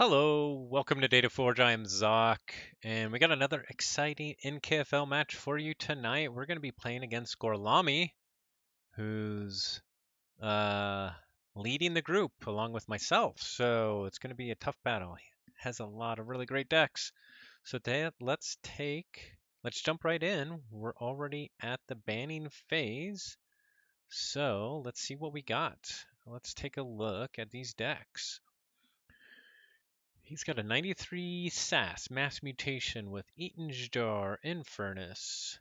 Hello, welcome to Keyforge. I am Zoc, and we got another exciting NKFL match for you tonight. We're going to be playing against Gorlami, who's uh, leading the group along with myself. So it's going to be a tough battle. He has a lot of really great decks. So today, let's jump right in. We're already at the banning phase. So let's see what we got. Let's take a look at these decks. He's got a 93 SAS Mass Mutation with Eaton's Jar, Infernus,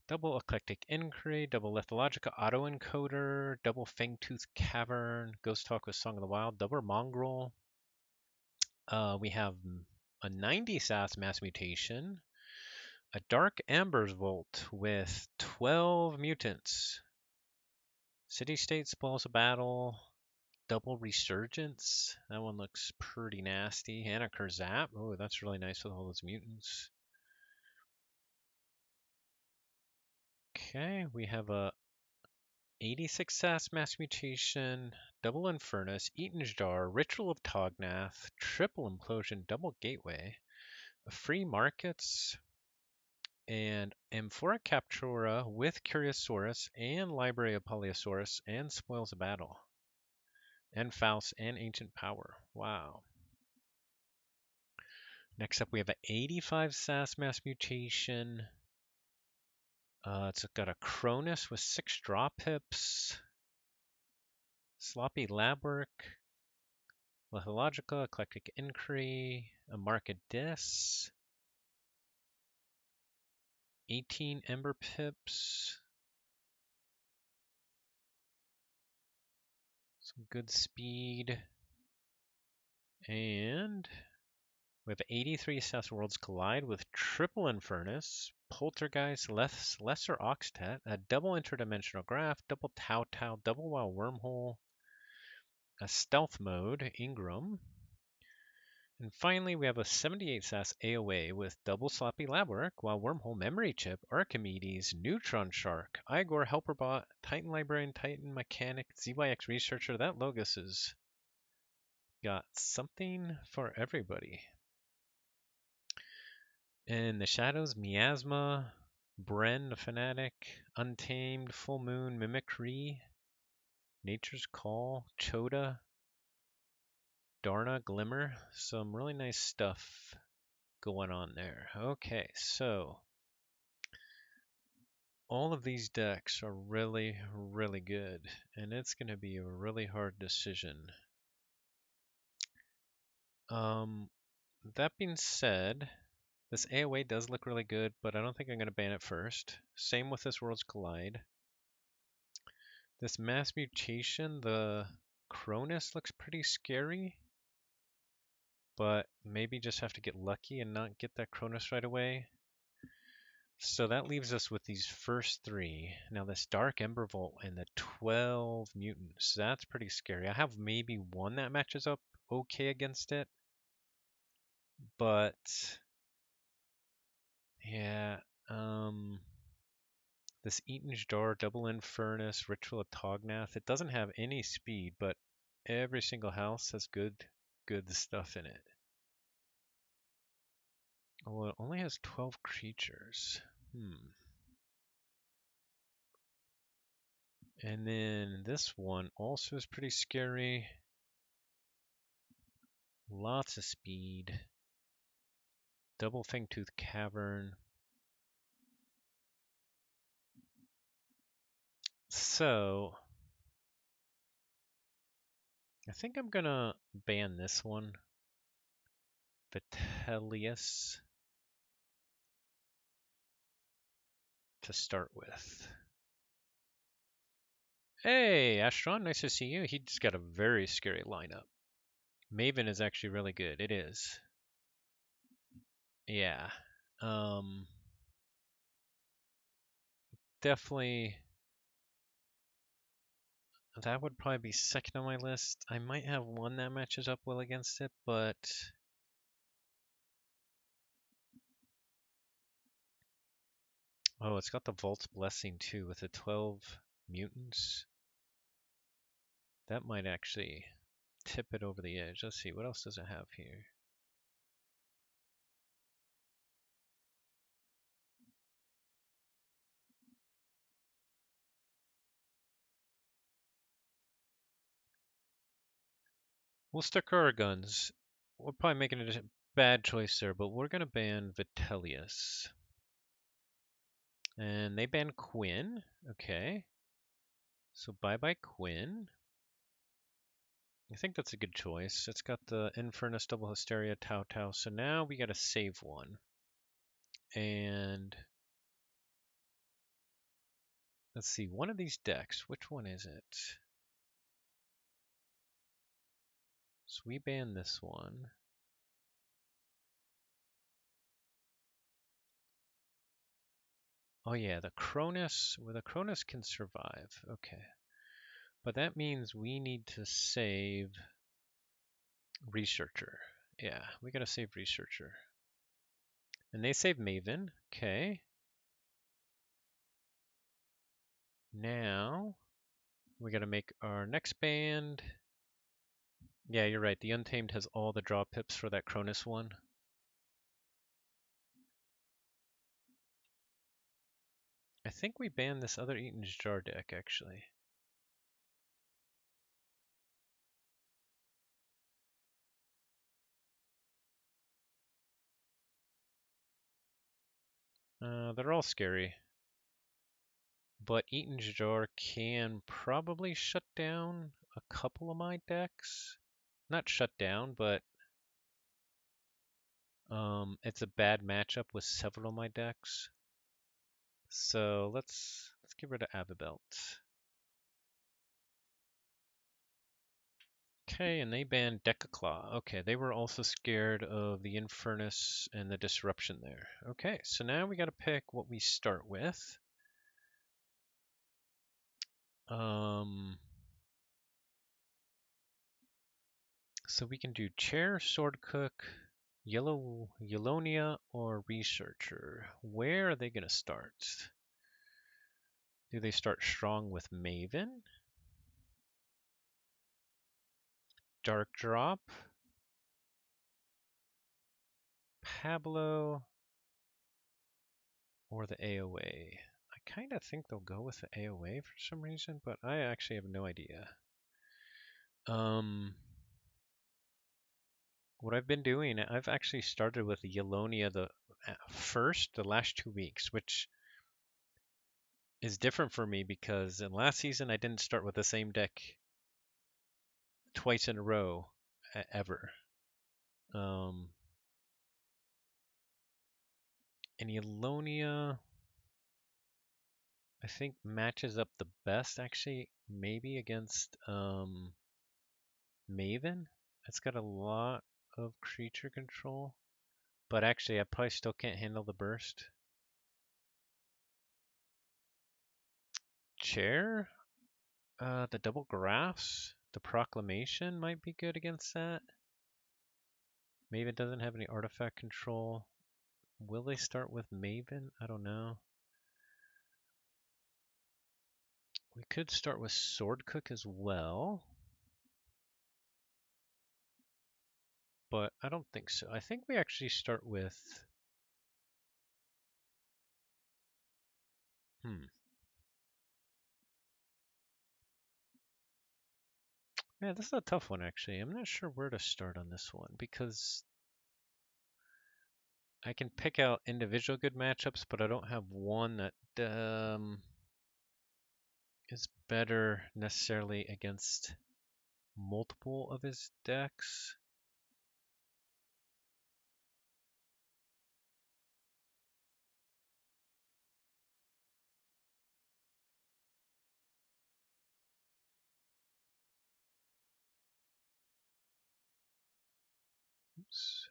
double Eclectic Inquiry, double Lethologica Autoencoder, double Fangtooth Cavern, Ghost Talk with Song of the Wild, double Mongrel. We have a 90 SAS Mass Mutation, a Dark Amber's Volt with 12 mutants, City State Spoils of Battle, double Resurgence. That one looks pretty nasty. And a Kurzap. Oh, that's really nice with all those mutants. Okay, we have a 86 SAS Mass Mutation, double Infernus, Eaton's Jar, Ritual of Tognath, triple Implosion, double Gateway, free Markets, and Amphora Captura with Curiosaurus and Library of Polyosaurus and Spoils of Battle. And Faust and Ancient Power. Wow. Next up, we have an 85 SAS Mass Mutation. It's got a Cronus with 6 draw pips, Sloppy Labwork, Lethologica, Eclectic Inquiry, a Markadis, 18 Ember pips, some good speed, and we have 83 SAS Worlds Collide with triple Infernus, Poltergeist, Lesser Oxtet, a double interdimensional graph, double Tau Tau, double Wild Wormhole, a Stealth Mode, Ingram, and finally we have a 78 SAS AOA with double Sloppy Labwork, Wild Wormhole, Memory Chip, Archimedes, Neutron Shark, Igor, Helperbot, Titan Librarian, Titan Mechanic, ZYX Researcher. That Logos has got something for everybody. In the shadows, Miasma, Bren the Fanatic, Untamed, Full Moon, Mimicry, Nature's Call, Choda, Darna, Glimmer. Some really nice stuff going on there. Okay, so all of these decks are really, really good, and it's going to be a really hard decision. That being said, this AOA does look really good, but I don't think I'm going to ban it first. Same with this Worlds Collide. This Mass Mutation, the Cronus, looks pretty scary, but maybe just have to get lucky and not get that Cronus right away. So that leaves us with these first three. Now this Dark Ember Volt and the 12 mutants. That's pretty scary. I have maybe one that matches up okay against it. But yeah, this Eaton's Jar, Double Infernus, Ritual of Tognath, it doesn't have any speed, but every single house has good stuff in it. Oh, it only has 12 creatures. And then this one also is pretty scary. Lots of speed. Double Fangtooth Cavern. So, I think I'm gonna ban this one. Vitellius. To start with. Hey, Astron, nice to see you. He's got a very scary lineup. Maven is actually really good. It is. Yeah. Definitely. That would probably be second on my list. I might have one that matches up well against it, but oh, it's got the Vault's Blessing too with the 12 mutants. That might actually tip it over the edge. Let's see, what else does it have here? We'll stick to our guns. We're probably making a bad choice there, but we're gonna ban Vitellius. And they ban Quinn. Okay. So bye-bye Quinn. I think that's a good choice. It's got the Infernus, Double Hysteria, Tau Tau. So now we gotta save one. And let's see, one of these decks, which one is it? So we ban this one. Oh yeah, the Cronus, well the Cronus can survive. Okay. But that means we need to save Researcher. Yeah, we gotta save Researcher. And they save Maven. Okay. Now we gotta make our next band. Yeah, you're right. The Untamed has all the draw pips for that Cronus one. I think we banned this other Eaton's Jar deck, actually. They're all scary. But Eaton's Jar can probably shut down a couple of my decks. Not shut down, but it's a bad matchup with several of my decks. So let's get rid of Avabelt. Okay, and they banned Decaclaw. Okay, they were also scared of the Infernus and the disruption there. Okay, so now we got to pick what we start with. So we can do Chair, Sword Cook, Yellonia, or Researcher. Where are they going to start? Do they start strong with Maven? Dark Drop? Pablo? Or the AOA? I kind of think they'll go with the AOA for some reason, but I actually have no idea. What I've been doing, I've actually started with Yellonia the last 2 weeks, which is different for me because in last season I didn't start with the same deck twice in a row ever. And Yellonia, I think matches up the best actually, maybe against Maven. It's got a lot of creature control, but actually I probably still can't handle the burst. Chair? The double graphs, the proclamation might be good against that. Maven doesn't have any artifact control. Will they start with Maven? I don't know. We could start with Sword Cook as well. But I don't think so. I think we actually start with... Yeah, this is a tough one actually. I'm not sure where to start on this one because I can pick out individual good matchups, but I don't have one that is better necessarily against multiple of his decks. Oops.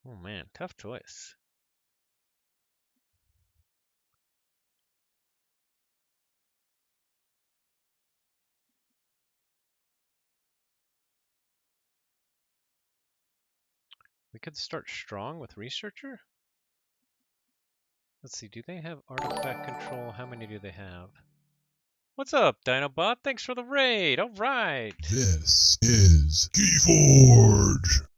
Oh man, tough choice. We could start strong with Researcher. Let's see, do they have artifact control? How many do they have? What's up, Dinobot? Thanks for the raid. All right. This is Keyforge.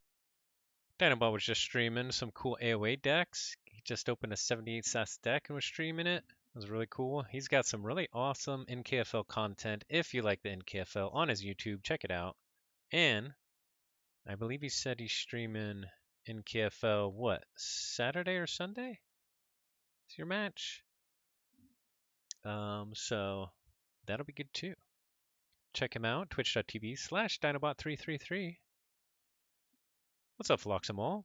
Dinobot was just streaming some cool AoA decks. He just opened a 78 SAS deck and was streaming it. It was really cool. He's got some really awesome NKFL content. If you like the NKFL on his YouTube, check it out. And I believe he said he's streaming NKFL, what, Saturday or Sunday? Is your match? So that'll be good too. Check him out, twitch.tv/Dinobot333. What's up, Floxamol?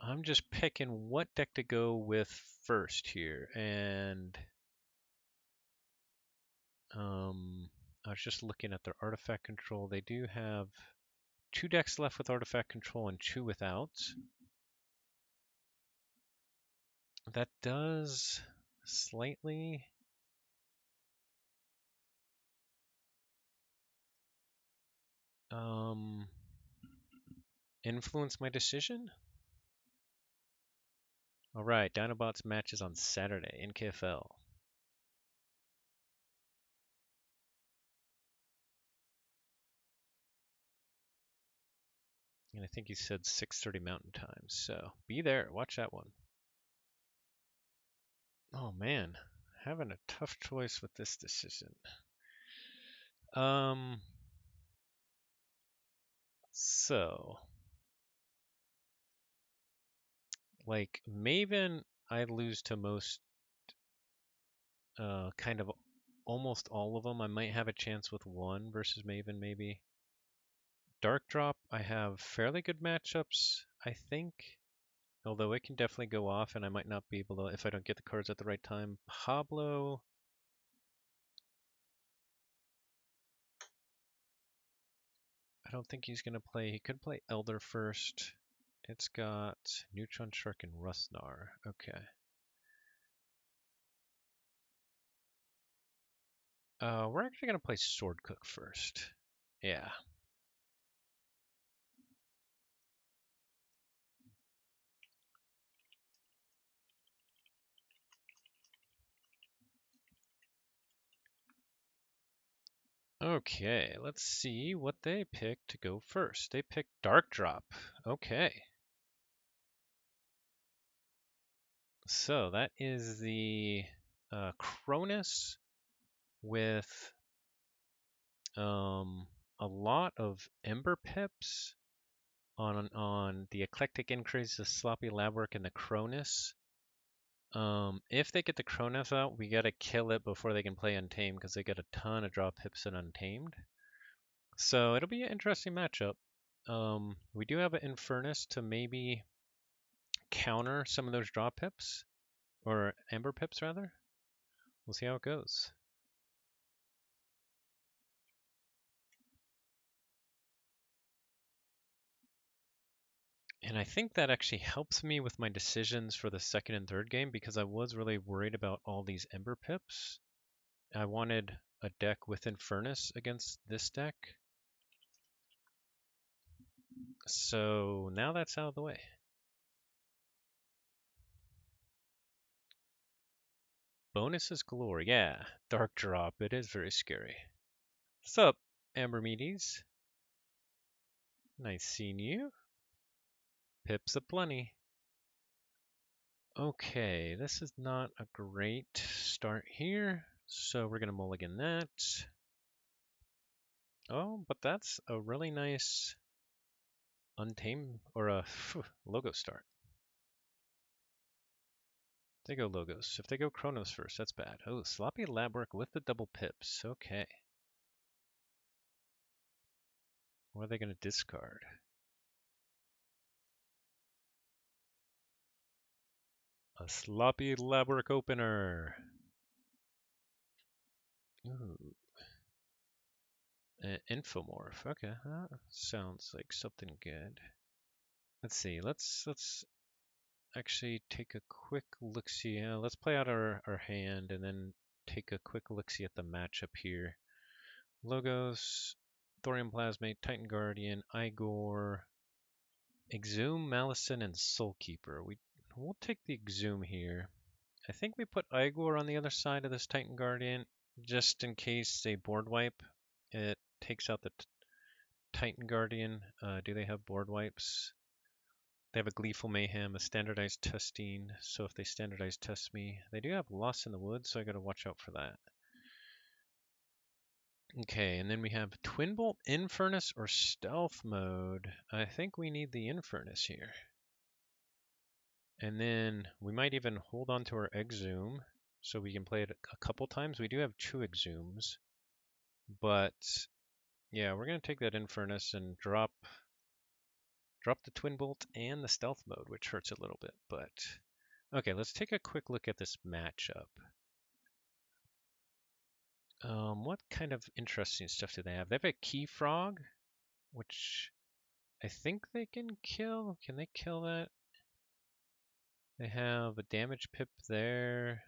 I'm just picking what deck to go with first here, and I was just looking at their artifact control. They do have 2 decks left with artifact control and 2 without. That does slightly influence my decision. All right, Dinobot's match is on Saturday in KFL. And I think he said 6:30 Mountain Time, so be there. Watch that one. Oh man, having a tough choice with this decision. So like Maven, I lose to most, kind of almost all of them. I might have a chance with one versus Maven, maybe. Dark Drop, I have fairly good matchups, I think. Although it can definitely go off, and I might not be able to if I don't get the cards at the right time. Pablo, I don't think he's going to play. He could play Elder first. It's got Neutron Shark and Rustnar. Okay. We're actually going to play Sword Cook first. Yeah. Okay, let's see what they picked to go first. They picked Dark Drop. Okay. So that is the Cronus with a lot of Ember Pips on the Eclectic Increase, the Sloppy Lab Work, and the Cronus. If they get the Cronus out, we gotta kill it before they can play Untamed because they get a ton of draw pips in Untamed. So it'll be an interesting matchup. We do have an Infernus to maybe counter some of those draw pips, or Ember pips rather. We'll see how it goes. And I think that actually helps me with my decisions for the second and third game because I was really worried about all these Ember pips. I wanted a deck with Infernus against this deck. So now that's out of the way. Bonuses galore. Yeah, Dark Drop. It is very scary. Sup, Amber Meaties? Nice seeing you. Pips aplenty. Okay, this is not a great start here, so we're gonna mulligan that. Oh, but that's a really nice Untamed or a logo start. They go logos. If they go Chronos first, that's bad. Oh, Sloppy Lab Work with the double pips. Okay. What are they gonna discard? A Sloppy Lab Work opener. Ooh. Infomorph. Okay, sounds like something good. Let's see. Let's actually take a quick look-see. Let's play out our hand and then take a quick look-see at the matchup here. Logos, Thorium Plasmate, Titan Guardian, Igor, Exhume, Malison, and Soulkeeper. We'll take the Exhume here. I think we put Igor on the other side of this Titan Guardian just in case they board wipe. It takes out the Titan Guardian. Do they have board wipes? They have a Gleeful Mayhem, a standardized testing. So if they standardize test me, they do have Lost in the Woods, so I gotta watch out for that. Okay, and then we have Twin Bolt, Infernus, or Stealth Mode. I think we need the Infernus here. And then we might even hold on to our Exhume so we can play it a couple times. We do have 2 Exhumes, but yeah, we're gonna take that Infernus and drop the Twin Bolt and the Stealth Mode, which hurts a little bit, but okay, let's take a quick look at this matchup. What kind of interesting stuff do they have? They have a Key Frog, which I think they can kill. Can they kill that? They have a damage pip there.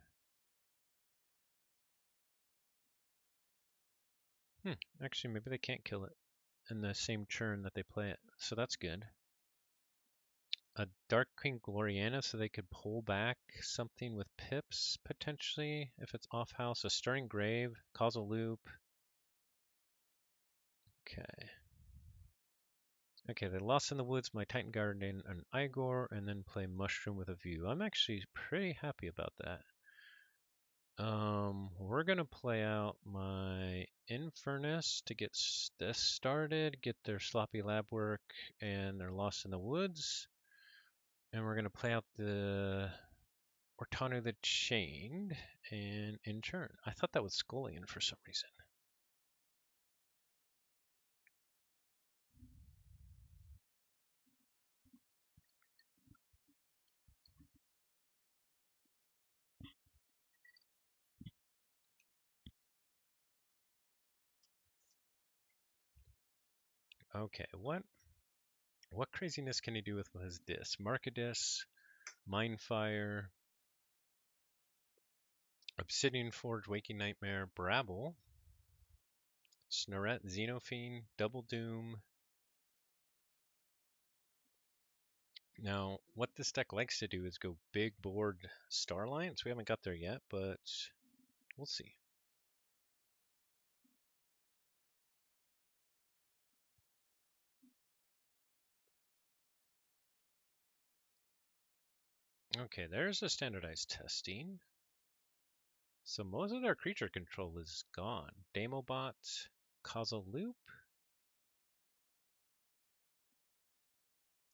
Actually, maybe they can't kill it in the same turn that they play it, so that's good. A Dark Queen Gloriana, so they could pull back something with pips, potentially, if it's off-house. A Stirring Grave, Causal Loop. Okay. Okay, they Lost in the Woods, my Titan Guardian, and Igor, and then play Mushroom with a View. I'm actually pretty happy about that. We're gonna play out my Infernus to get this started, get their sloppy lab work and their Lost in the Woods. And we're gonna play out the Ortanu the Chained and in turn. I thought that was Scullion for some reason. Okay, what craziness can he do with his Dis? Markadis, Mindfire, Obsidian Forge, Waking Nightmare, Brabble, Snoret, Xenofiend, Double Doom. Now, what this deck likes to do is go big board Star Alliance. We haven't got there yet, but we'll see. Okay, there's a standardized testing. So most of their creature control is gone. Damobot, Causal Loop,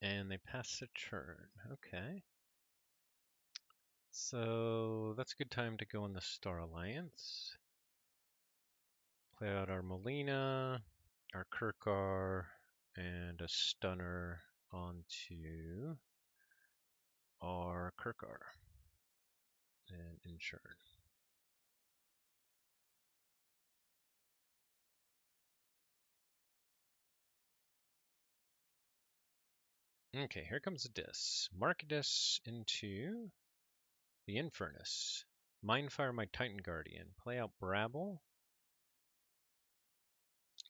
and they pass the turn. Okay. So that's a good time to go in the Star Alliance. Play out our Molina, our Kirkar, and a Stunner onto our Kirkar and Insure. Okay, here comes the Dis. Markadis into the Infernus. Mindfire my Titan Guardian. Play out Brabble.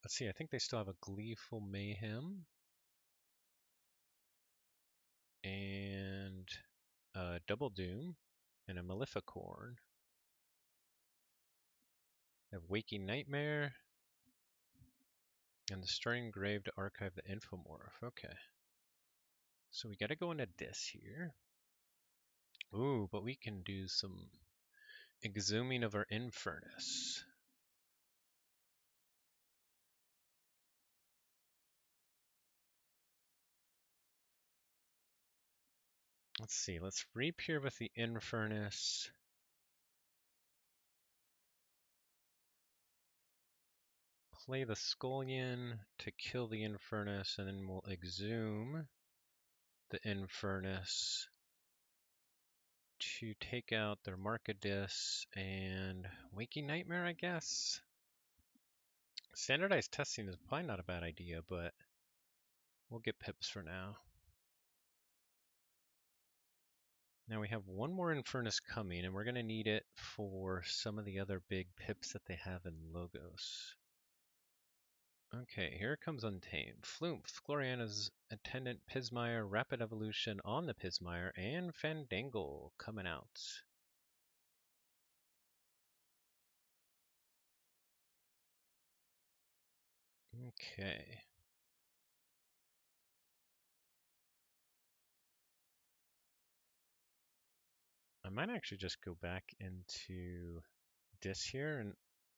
Let's see, I think they still have a Gleeful Mayhem. And a Double Doom. And a Maleficorn. They have Waking Nightmare. And the Stirring Grave to archive the Infomorph. Okay. So we gotta go into Dis here. Ooh, but we can do some exhuming of our Infernus. Let's see, let's reappear with the Infernus. Play the Scullion to kill the Infernus, and then we'll exhume the Infernus to take out their Markadis and Waking Nightmare, I guess. Standardized testing is probably not a bad idea, but we'll get pips for now. Now we have one more Infernus coming, and we're going to need it for some of the other big pips that they have in Logos. Okay, here comes Untamed. Flumph, Gloriana's attendant Pismire, Rapid Evolution on the Pismire, and Fandangle coming out. Okay. I might actually just go back into this here and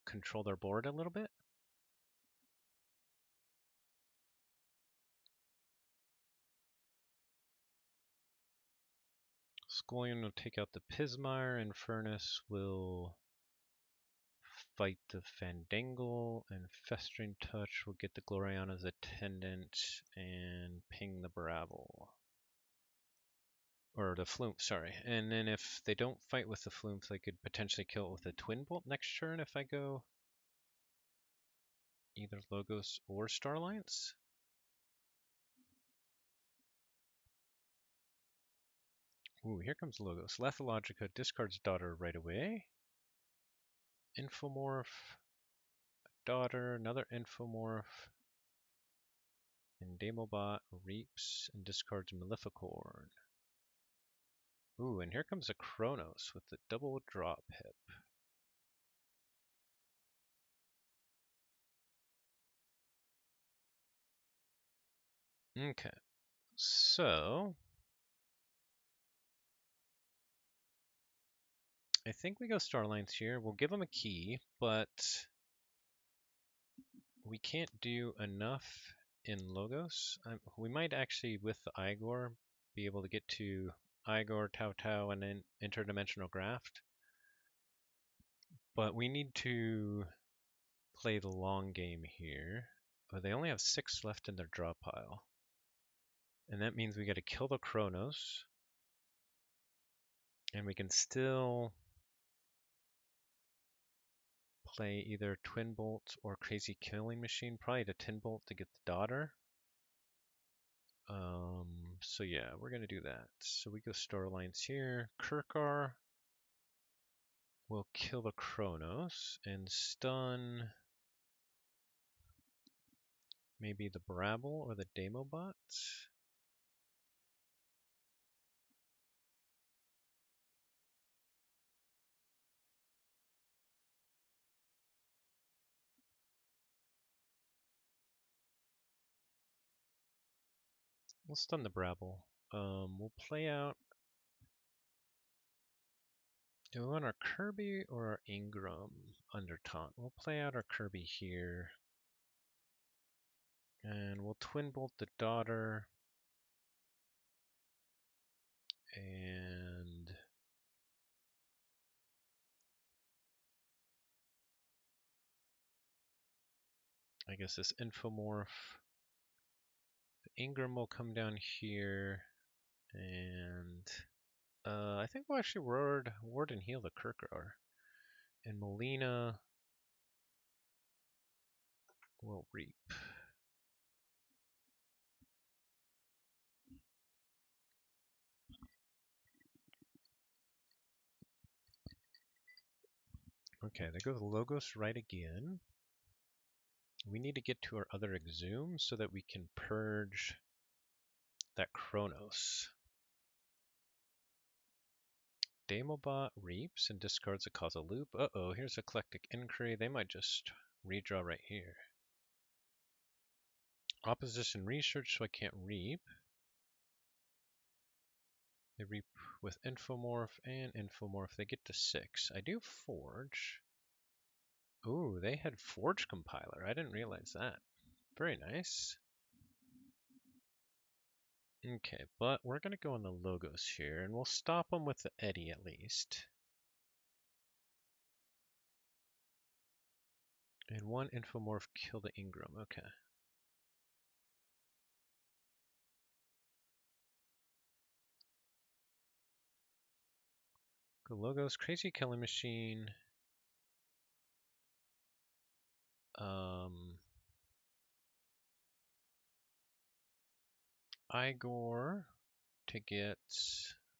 control their board a little bit. Scullion will take out the Pismire, and Furnace will fight the Fandangle, and Festering Touch will get the Gloriana's attendant and ping the Brabble. Or the Flumph, sorry. And then if they don't fight with the Flumph, they could potentially kill it with a Twin Bolt next turn if I go either Logos or Starlines. Ooh, here comes Logos. Lethalogica discards Daughter right away. Infomorph, Daughter, another Infomorph, and Damobot reaps and discards Maleficorn. Ooh, and here comes a Chronos with the double drop hip. Okay, so I think we go Starlines here. We'll give them a key, but we can't do enough in Logos. We might actually, with the Igor, be able to get to Igor, Tau Tau, and then Interdimensional Graft. But we need to play the long game here. Oh, they only have 6 left in their draw pile. And that means we gotta kill the Chronos. And we can still play either Twin Bolt or Crazy Killing Machine. Probably the Twin Bolt to get the Daughter. So yeah, we're gonna do that. So we go Starlines here. Kirkar will kill the Chronos and stun maybe the Brabble or the Damobot. We'll stun the Brabble. We'll play out. Do we want our Kirby or our Ingram under taunt? We'll play out our Kirby here. And we'll Twin Bolt the Daughter. And I guess this Infomorph. The Ingram will come down here. And I think we'll actually ward and heal the Kirkar. And Molina will reap. Okay, there goes Logos right again. We need to get to our other Exhume so that we can purge that Chronos. Damobot reaps and discards a causal loop. Uh-oh, here's Eclectic Inquiry. They might just redraw right here. Opposition Research, so I can't reap. They reap with Infomorph and Infomorph. They get to 6. I do Forge. Ooh, they had Forge Compiler. I didn't realize that. Very nice. Okay, but we're going to go on the Logos here, and we'll stop them with the Eddy at least. And one Infomorph kill the Ingram. Okay. Go Logos, Crazy Killing Machine. Igor to get,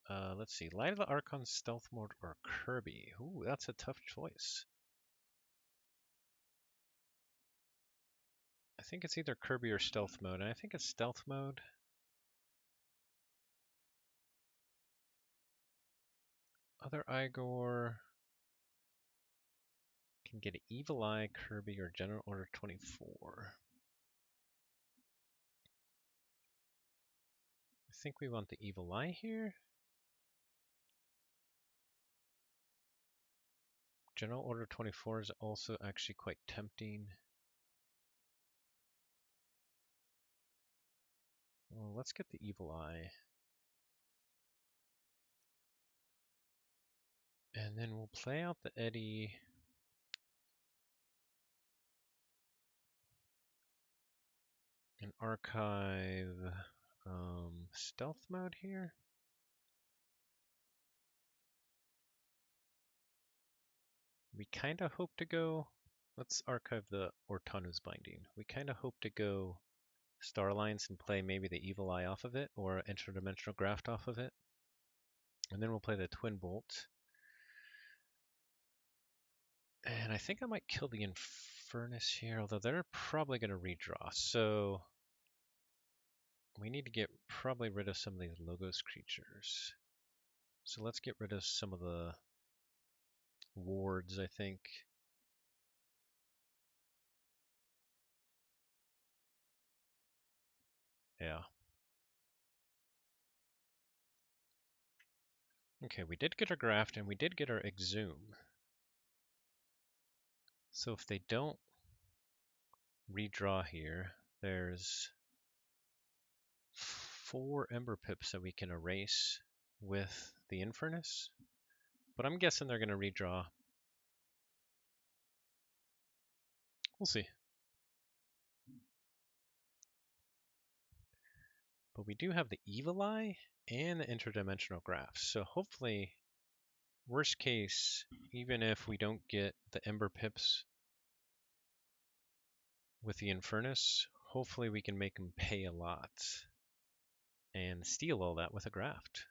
let's see, Light of the Archon, Stealth Mode, or Kirby. Ooh, that's a tough choice. I think it's either Kirby or stealth mode, and I think it's stealth mode. Other Igor can get an Evil Eye, Kirby, or General Order 24. I think we want the Evil Eye here. General Order 24 is also actually quite tempting. Well, let's get the Evil Eye. And then we'll play out the Eddie. And archive stealth mode here. We kind of hope to go, let's archive the Ortanu's Binding. We kind of hope to go Star Alliance and play maybe the Evil Eye off of it, or Interdimensional Graft off of it. And then we'll play the Twin Bolt. And I think I might kill the Infernus here, although they're probably going to redraw. So we need to get probably rid of some of these Logos creatures. So let's get rid of some of the wards, I think. Yeah. Okay, we did get our graft and we did get our exhume. So if they don't redraw here, there's 4 Ember Pips that we can erase with the Infernus. But I'm guessing they're going to redraw. We'll see. But we do have the Evil Eye and the Interdimensional Graph. So hopefully, worst case, even if we don't get the Ember Pips with the Infernus, hopefully we can make them pay a lot and steal all that with a graft.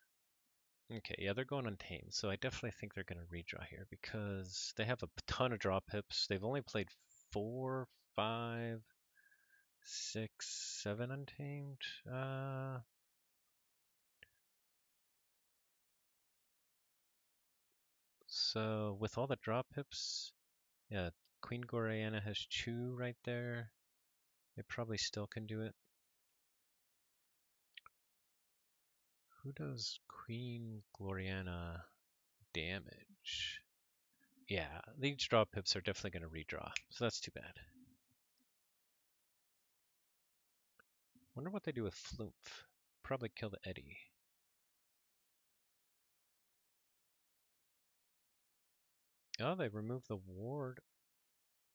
Okay, yeah, they're going Untamed, so I definitely think they're going to redraw here because they have a ton of draw pips. They've only played 4, 5, 6, 7 Untamed. So with all the draw pips, yeah, Queen Gloriana has Chu right there. They probably still can do it. Who does Queen Gloriana damage? Yeah, these draw pips are definitely going to redraw, so that's too bad. Wonder what they do with Flumph. Probably kill the Eddie. Oh, they removed the ward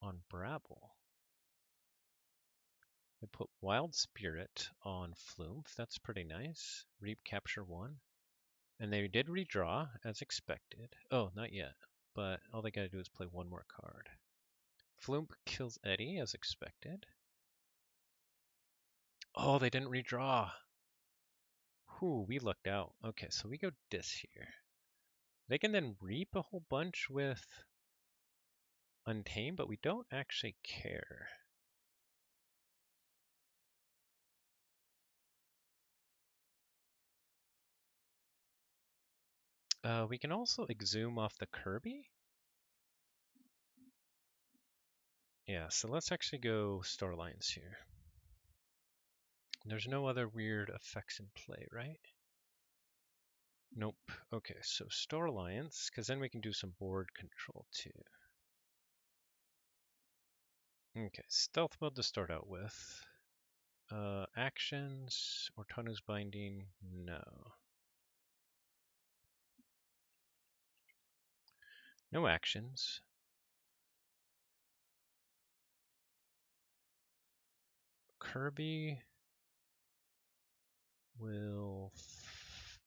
on Brabble. They put Wild Spirit on Flumph. That's pretty nice. Reap capture 1. And they did redraw, as expected. Oh, not yet. But all they gotta do is play 1 more card. Flumph kills Eddie, as expected. Oh, they didn't redraw. Whew, we lucked out. Okay, so we go Dis here. They can then reap a whole bunch with Untamed, but we don't actually care. We can also exhume off the Kirby. Yeah, so let's actually go Star Alliance here. There's no other weird effects in play, right? Nope. Okay, so Star Alliance, because then we can do some board control too. Okay, stealth mode to start out with. Actions, Ortanu's Binding, no. No actions. Kirby will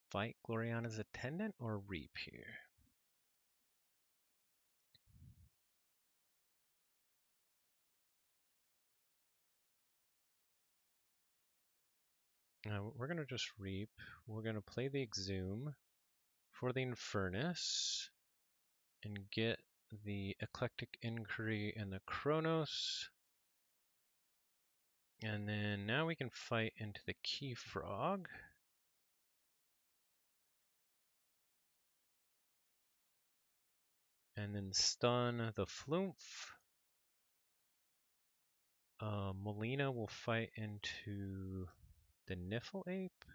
fight Gloriana's Attendant or Reap here. We're going to just Reap. We're going to play the Exhume for the Infernus and get the Eclectic Inquiry and the Chronos. And then now we can fight into the Key Frog. And then stun the Flumph. Molina will fight into the Niffle Ape.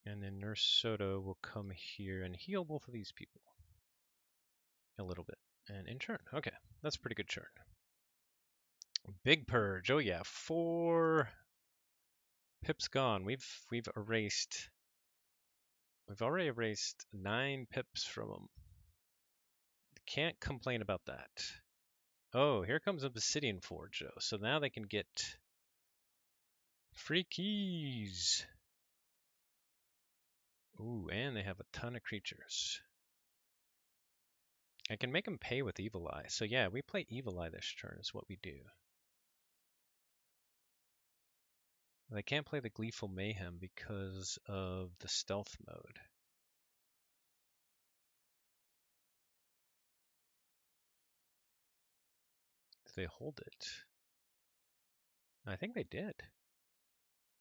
And then Nurse Soto will come here and heal both of these people. A little bit. And in turn. Okay, that's a pretty good turn. Big Purge. Oh yeah, 4 pips gone. We've erased. We've already erased 9 pips from them. Can't complain about that. Oh, here comes Obsidian Forge though. So now they can get free keys. Ooh, and they have a ton of creatures. I can make them pay with Evil Eye. So yeah, we play Evil Eye this turn is what we do. They can't play the Gleeful Mayhem because of the stealth mode. They hold it. I think they did.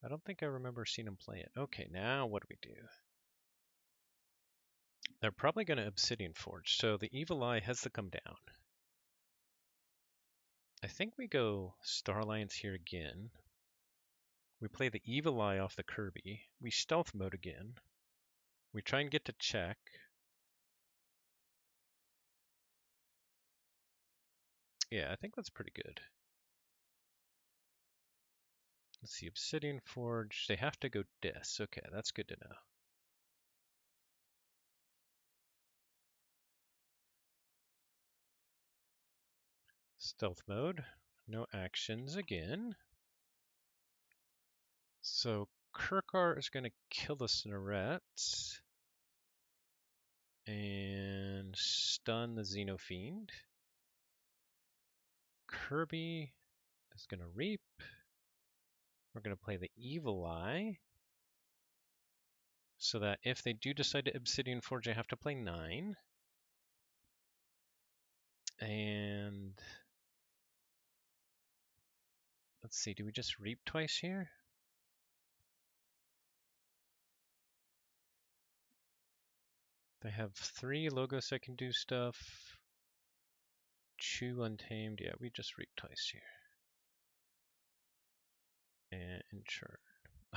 I don't think I remember seeing them play it. Okay, now what do we do? They're probably going to Obsidian Forge, so the Evil Eye has to come down. I think we go Star Alliance here again. We play the Evil Eye off the Kirby. We stealth mode again. We try and get to check. Yeah, I think that's pretty good. Let's see, Obsidian Forge. They have to go Dis. Okay, that's good to know. Stealth mode. No actions again. So Kirkar is going to kill the Snorret and stun the Xenofiend. Kirby is going to reap. We're going to play the Evil Eye so that if they do decide to Obsidian Forge, I have to play 9. And let's see, do we just reap twice here? They have 3 logos that can do stuff. Chew Untamed. Yeah, we just reap twice here. And ensure.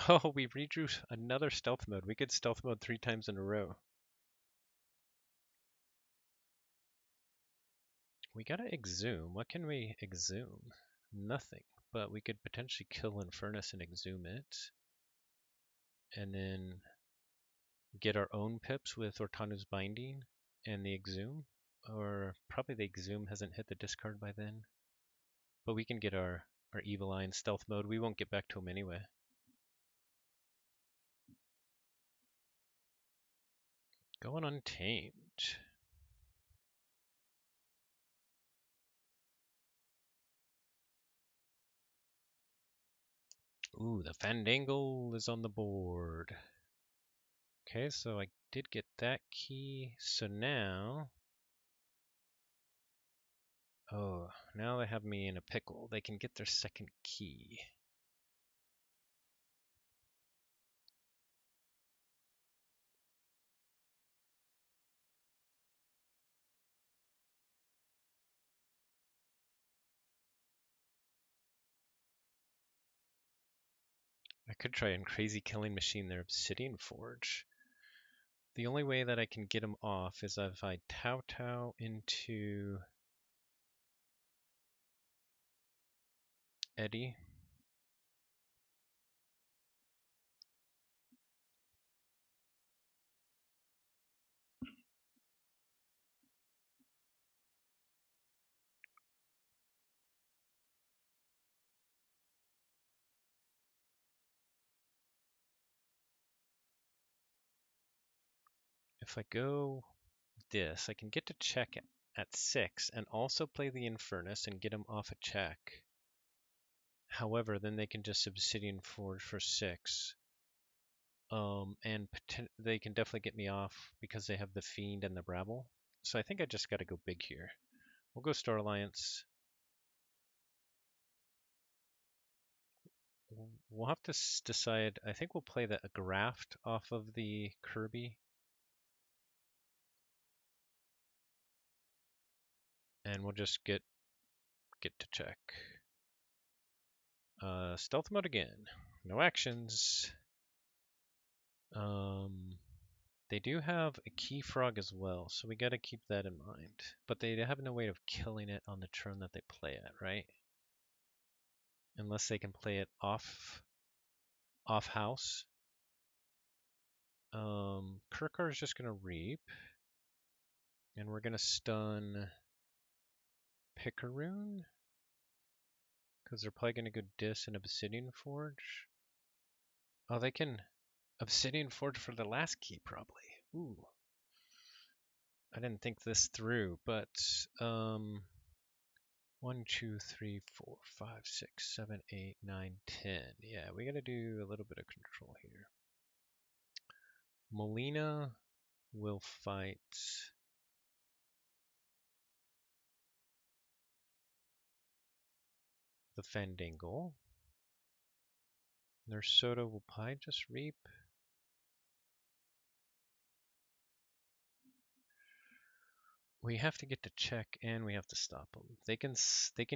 Oh, we redrew another stealth mode. We could stealth mode 3 times in a row. We gotta exhume. What can we exhume? Nothing. But we could potentially kill Infernus and exhume it. And then get our own pips with Ortanu's Binding and the exhume. Or probably the exhume hasn't hit the discard by then. But we can get our Evil Eye in stealth mode. We won't get back to him anyway. Going Untamed. Ooh, the Fandangle is on the board. Okay, so I did get that key. So now... Oh, now they have me in a pickle. They can get their second key. I could try and Crazy Killing Machine their Obsidian Forge. The only way that I can get them off is if I Tau into Eddie. If I go this, I can get to check at 6 and also play the Infernus and get them off a check. However, then they can just Obsidian Forge for 6. And they can definitely get me off because they have the Fiend and the Rabble. So I think I just got to go big here. We'll go Star Alliance. We'll have to decide. I think we'll play a graft off of the Kirby. And we'll just get to check. Stealth mode again. No actions. They do have a key frog as well, so we gotta keep that in mind. But they have no way of killing it on the turn that they play it, right? Unless they can play it off house. Kirkar is just gonna reap. And we're gonna stun Picaroon. Because they're probably gonna go Dis and Obsidian Forge. Oh, they can Obsidian Forge for the last key, probably. Ooh. I didn't think this through, but 1, 2, 3, 4, 5, 6, 7, 8, 9, 10. Yeah, we gotta do a little bit of control here. Molina will fight the Fandangle. Nursota will probably just reap. We have to get to check and we have to stop them. They can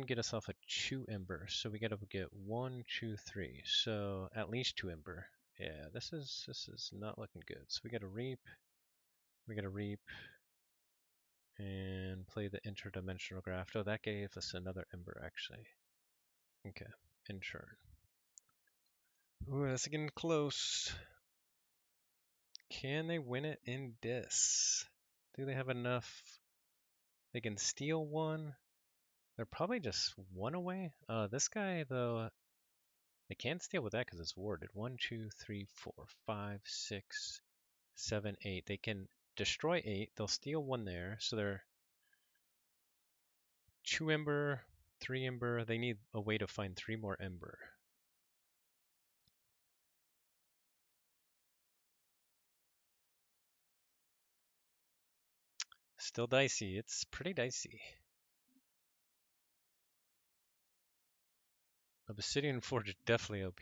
get us off a 2 Ember, so we gotta get 1, 2, 3. So at least 2 Ember. Yeah, this is not looking good. So we gotta reap. We gotta reap and play the interdimensional graft. Oh, that gave us another Ember actually. Okay, in turn. Ooh, that's getting close. Can they win it in Dis? Do they have enough? They can steal one. They're probably just one away. This guy, though, they can't steal with that because it's warded. 1, 2, 3, 4, 5, 6, 7, 8. They can destroy 8. They'll steal one there. So they're 2 Ember, 3 Ember. They need a way to find 3 more Ember. Still dicey. It's pretty dicey. Obsidian Forge definitely OP.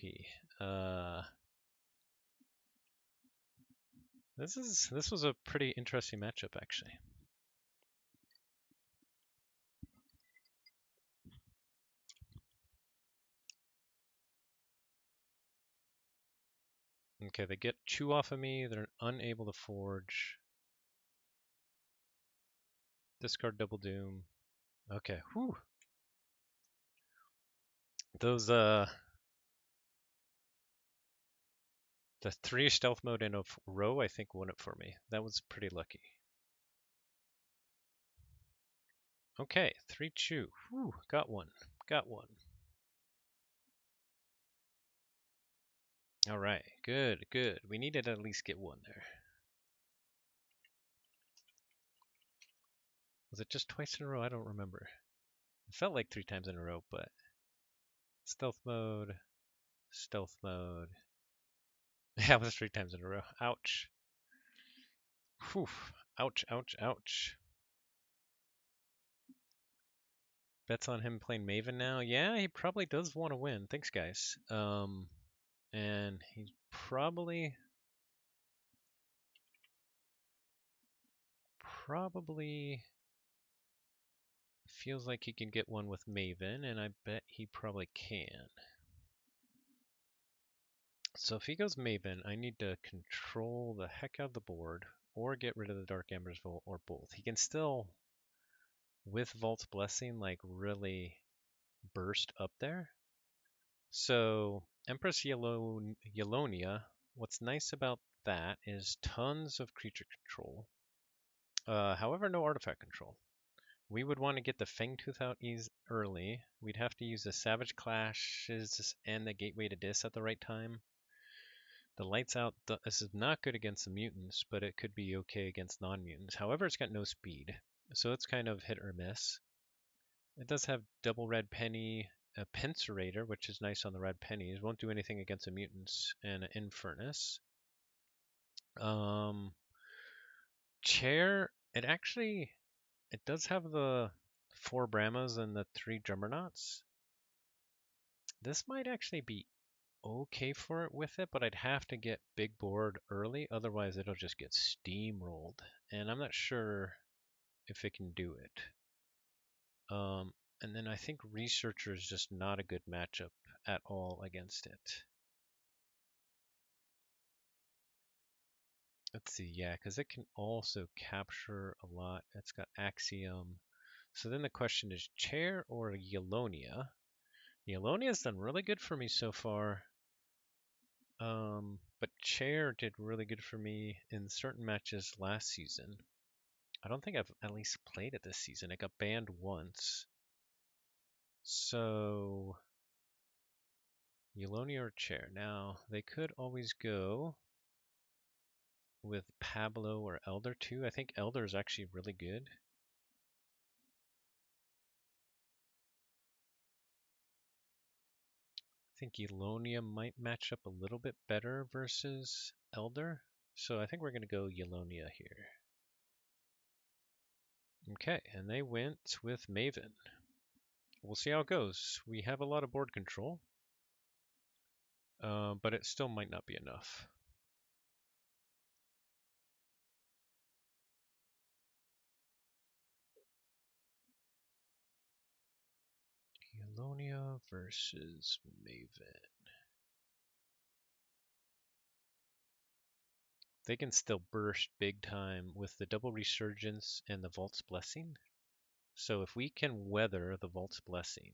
This was a pretty interesting matchup actually. Okay, they get 2 off of me. They're unable to forge. Discard Double Doom. Okay, whew. Those the 3 stealth mode in a row, I think, won it for me. That was pretty lucky. Okay, 3-2. Whew, got one. Got one. All right, good, good. We needed to at least get one there. Was it just twice in a row? I don't remember. It felt like 3 times in a row, but stealth mode, stealth mode. Yeah, it was 3 times in a row. Ouch. Whew. Ouch, ouch, ouch. Bets on him playing Maven now. Yeah, he probably does want to win. Thanks, guys. And he probably feels like he can get one with Maven, and I bet he probably can. So if he goes Maven, I need to control the heck out of the board, or get rid of the Dark Ember's Vault, or both. He can still, with Vault's Blessing, like really burst up there. So Empress Yelonia, what's nice about that is tons of creature control. However, no artifact control. We would want to get the Fangtooth out early. We'd have to use the Savage Clashes and the Gateway to Dis at the right time. The Lights Out, this is not good against the mutants, but it could be okay against non-mutants. However, it's got no speed, so it's kind of hit or miss. It does have double red penny, a Pincerator, which is nice on the red pennies. Won't do anything against the mutants, and an Infernus. Chair, it does have the 4 Brahmas and the 3 Jummernauts. This might actually be okay for it with it, but I'd have to get big board early, otherwise it'll just get steamrolled. And I'm not sure if it can do it. And then I think Researcher is just not a good matchup at all against it. Let's see, yeah, because it can also capture a lot. It's got Axiom. So then the question is Chair or Yolonia? Yolonia's done really good for me so far. But Chair did really good for me in certain matches last season. I don't think I've at least played it this season. It got banned once. So Yolonia or Chair. Now, they could always go with Pablo or Elder too. I think Elder is actually really good. I think Yolonia might match up a little bit better versus Elder. So I think we're going to go Yolonia here. Okay, and they went with Maven. We'll see how it goes. We have a lot of board control, but it still might not be enough. Yolonia versus Maven. They can still burst big time with the double resurgence and the Vault's Blessing. So if we can weather the Vault's Blessing,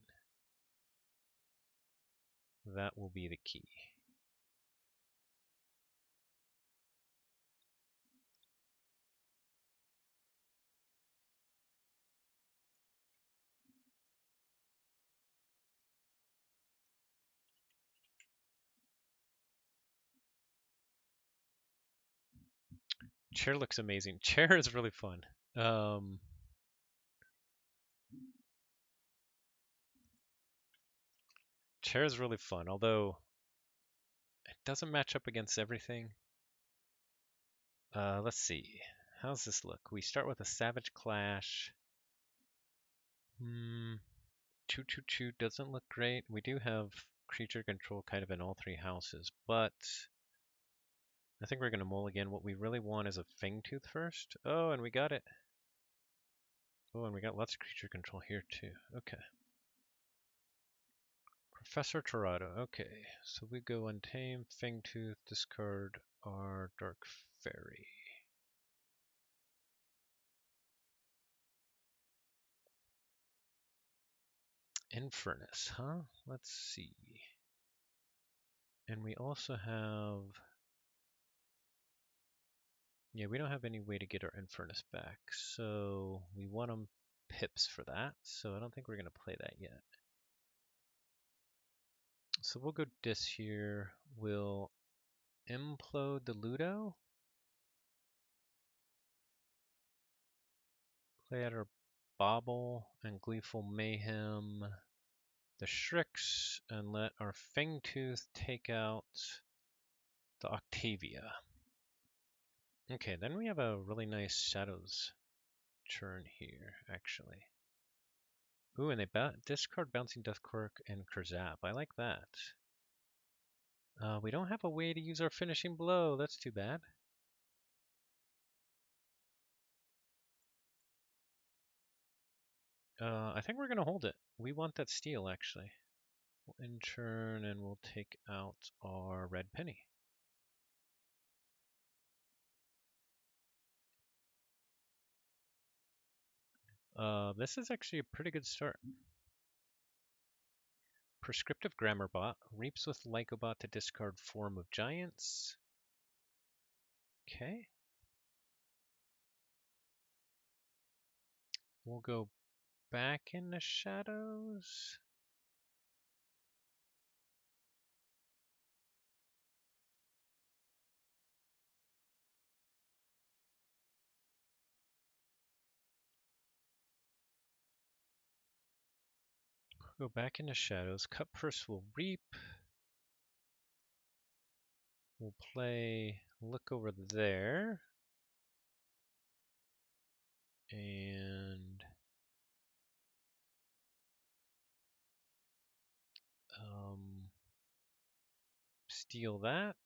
that will be the key. Chair looks amazing. Chair is really fun. Chair is really fun, although it doesn't match up against everything. Let's see. How's this look? We start with a Savage Clash. 2/2/2 doesn't look great. We do have creature control kind of in all 3 houses, but I think we're going to mulligan. What we really want is a Fangtooth first. Oh, and we got it. Oh, and we got lots of creature control here too. Okay. Professor Torado. Okay, so we go Untamed, Fangtooth, discard our Dark Fairy. Infernus, huh? Let's see. And we also have... Yeah, we don't have any way to get our Infernus back, so we want them pips for that, so I don't think we're going to play that yet. So we'll go Dis here. We'll implode the Ludo. Play out our Bobble and Gleeful Mayhem the Shrix, and let our Fangtooth take out the Octavia. Okay, then we have a really nice Shadows turn here, actually. Ooh, and they discard Bouncing Death Quirk and Kurzap. I like that. We don't have a way to use our finishing blow. That's too bad. I think we're going to hold it. We want that steal, actually. We'll in-turn and we'll take out our red penny. This is actually a pretty good start. Prescriptive Grammar Bot reaps with Lycobot to discard Form of Giants. Okay. We'll go back in the shadows. Go back into shadows. Cut Purse will reap. We'll play look over there. And steal that.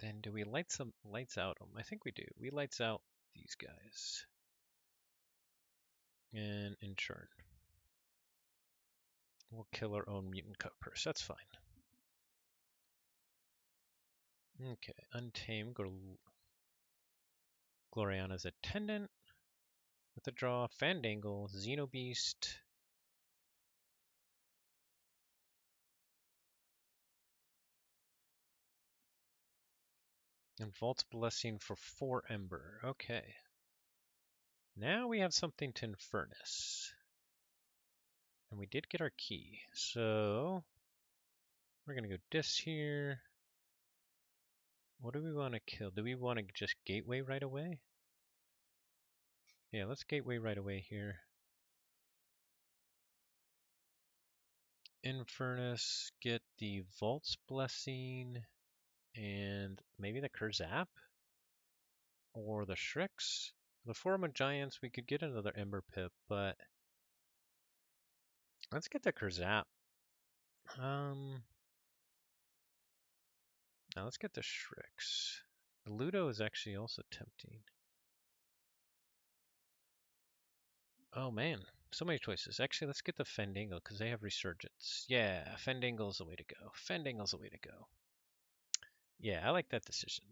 Then do we lights out them? I think we do. We lights out these guys. And in turn, we'll kill our own mutant cut purse. That's fine. Okay, Untamed Gloriana's Attendant with a draw, Fandangle, Xenobeast. And Vault's Blessing for 4 Ember. Okay. Now we have something to Infernus. And we did get our key. So we're going to go this here. What do we want to kill? Do we want to just Gateway right away? Yeah, let's Gateway right away here. Infernus, get the Vault's Blessing, and maybe the Kurzap? Or the Shrix? The Forum of Giants, we could get another Ember Pip, but let's get the Kurzap. Now let's get the Shrix. The Ludo is actually also tempting. Oh man, so many choices. Actually, let's get the Fandangle because they have Resurgence. Yeah, Fandangle's the way to go. Fandangle's the way to go. Yeah, I like that decision.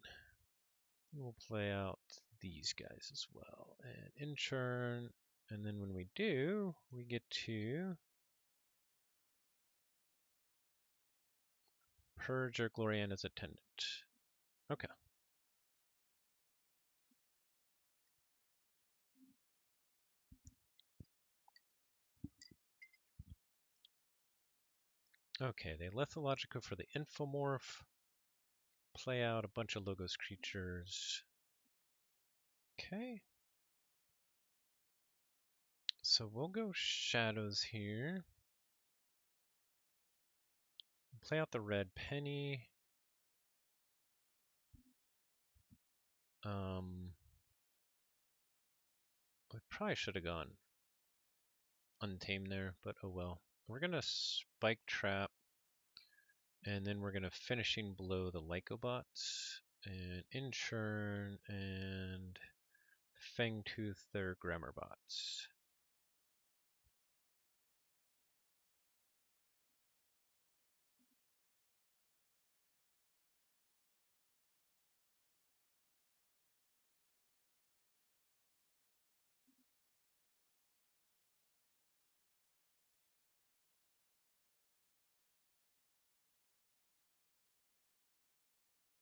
We'll play out these guys as well. And in turn, and then when we do, we get to purge our Gloriana's Attendant. Okay. Okay, they Lethologica for the Infomorph. Play out a bunch of Logos creatures. Okay. So we'll go Shadows here. Play out the red penny. We probably should have gone Untamed there, but oh well. We're gonna Spike Trap, and then we're gonna Finishing Blow the Lycobots, and Inchurn, and Fangtooth their Grammarbots.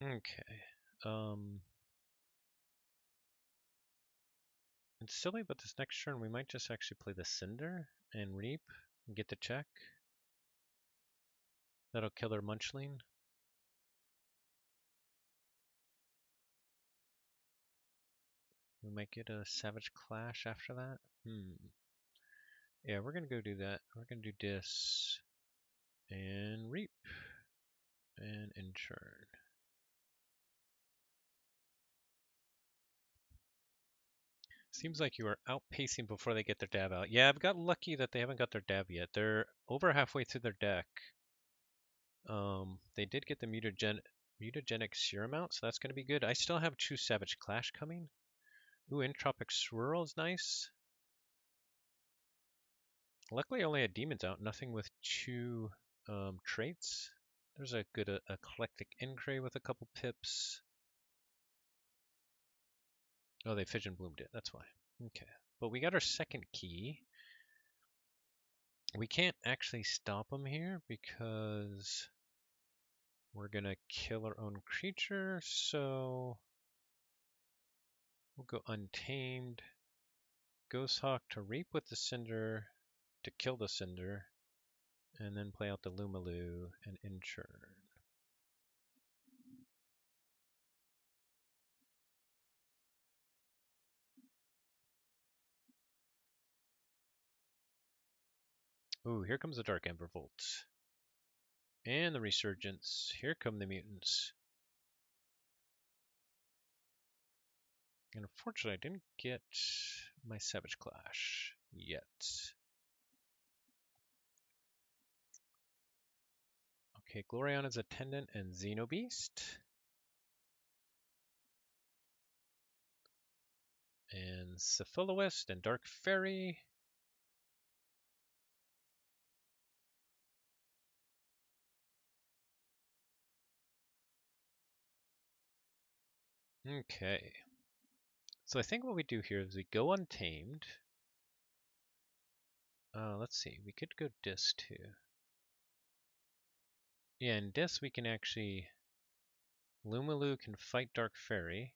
Okay. It's silly, but this next turn we might just actually play the Cinder and Reap and get the check. That'll kill their Munchling. We might get a Savage Clash after that. Yeah, we're gonna go do that. We're gonna do this and Reap and Inchurn. Seems like you are outpacing before they get their dab out. Yeah, I've got lucky that they haven't got their dab yet. They're over halfway through their deck. They did get the mutagenic serum out, so that's going to be good. I still have 2 Savage Clash coming. Ooh, Entropic Swirl is nice. Luckily, I only had demons out, nothing with 2 traits. There's a good eclectic Encray with a couple pips. Oh, they Fission Bloomed it, that's why. Okay, but we got our second key. We can't actually stop them here because we're gonna kill our own creature, so we'll go Untamed. Ghosthawk to Reap with the Cinder to kill the Cinder, and then play out the Lumaloo and Inchurn. Ooh, here comes the Dark Ember Volt. And the Resurgence. Here come the mutants. And unfortunately, I didn't get my Savage Clash yet. Okay, Gloriana's Attendant and Xenobeast. And Cephaloist and Dark Fairy. Okay. So I think what we do here is we go Untamed. Let's see, we could go Dis too. Yeah, in Dis we can actually... Lumalu can fight Dark Fairy.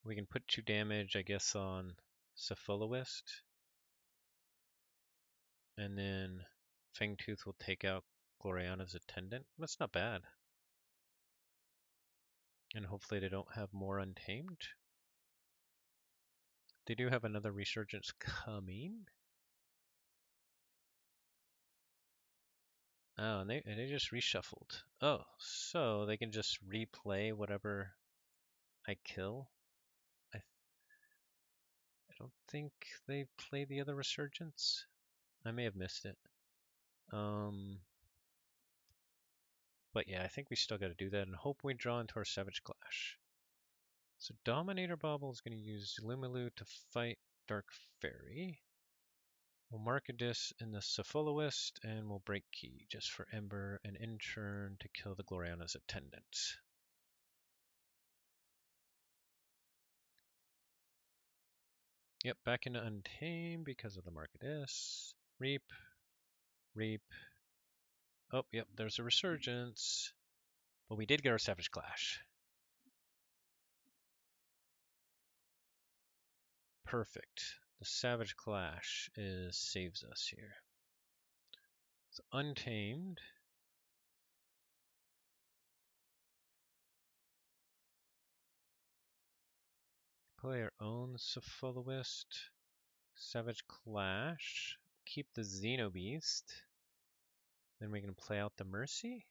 We can put 2 damage, I guess, on Cephaloist. And then Fangtooth will take out Gloriana's Attendant. That's not bad. And hopefully they don't have more Untamed. They do have another Resurgence coming. Oh, and they just reshuffled. Oh, so they can just replay whatever I kill. I don't think they play the other Resurgence. I may have missed it. But yeah, I think we still got to do that and hope we draw into our Savage Clash. So Dominator Bobble is going to use Lumalu to fight Dark Fairy. We'll mark a Dis in the Cephaloist and we'll break Key just for Ember and in turn to kill the Gloriana's Attendant. Yep, back into Untamed because of the Marketess. Reap. Reap. Oh, yep, there's a Resurgence. But we did get our Savage Clash. Perfect. The Savage Clash saves us here. It's Untamed. Play our own Cephaloist. Savage Clash. Keep the Xenobeast. Then we can play out the Mercy.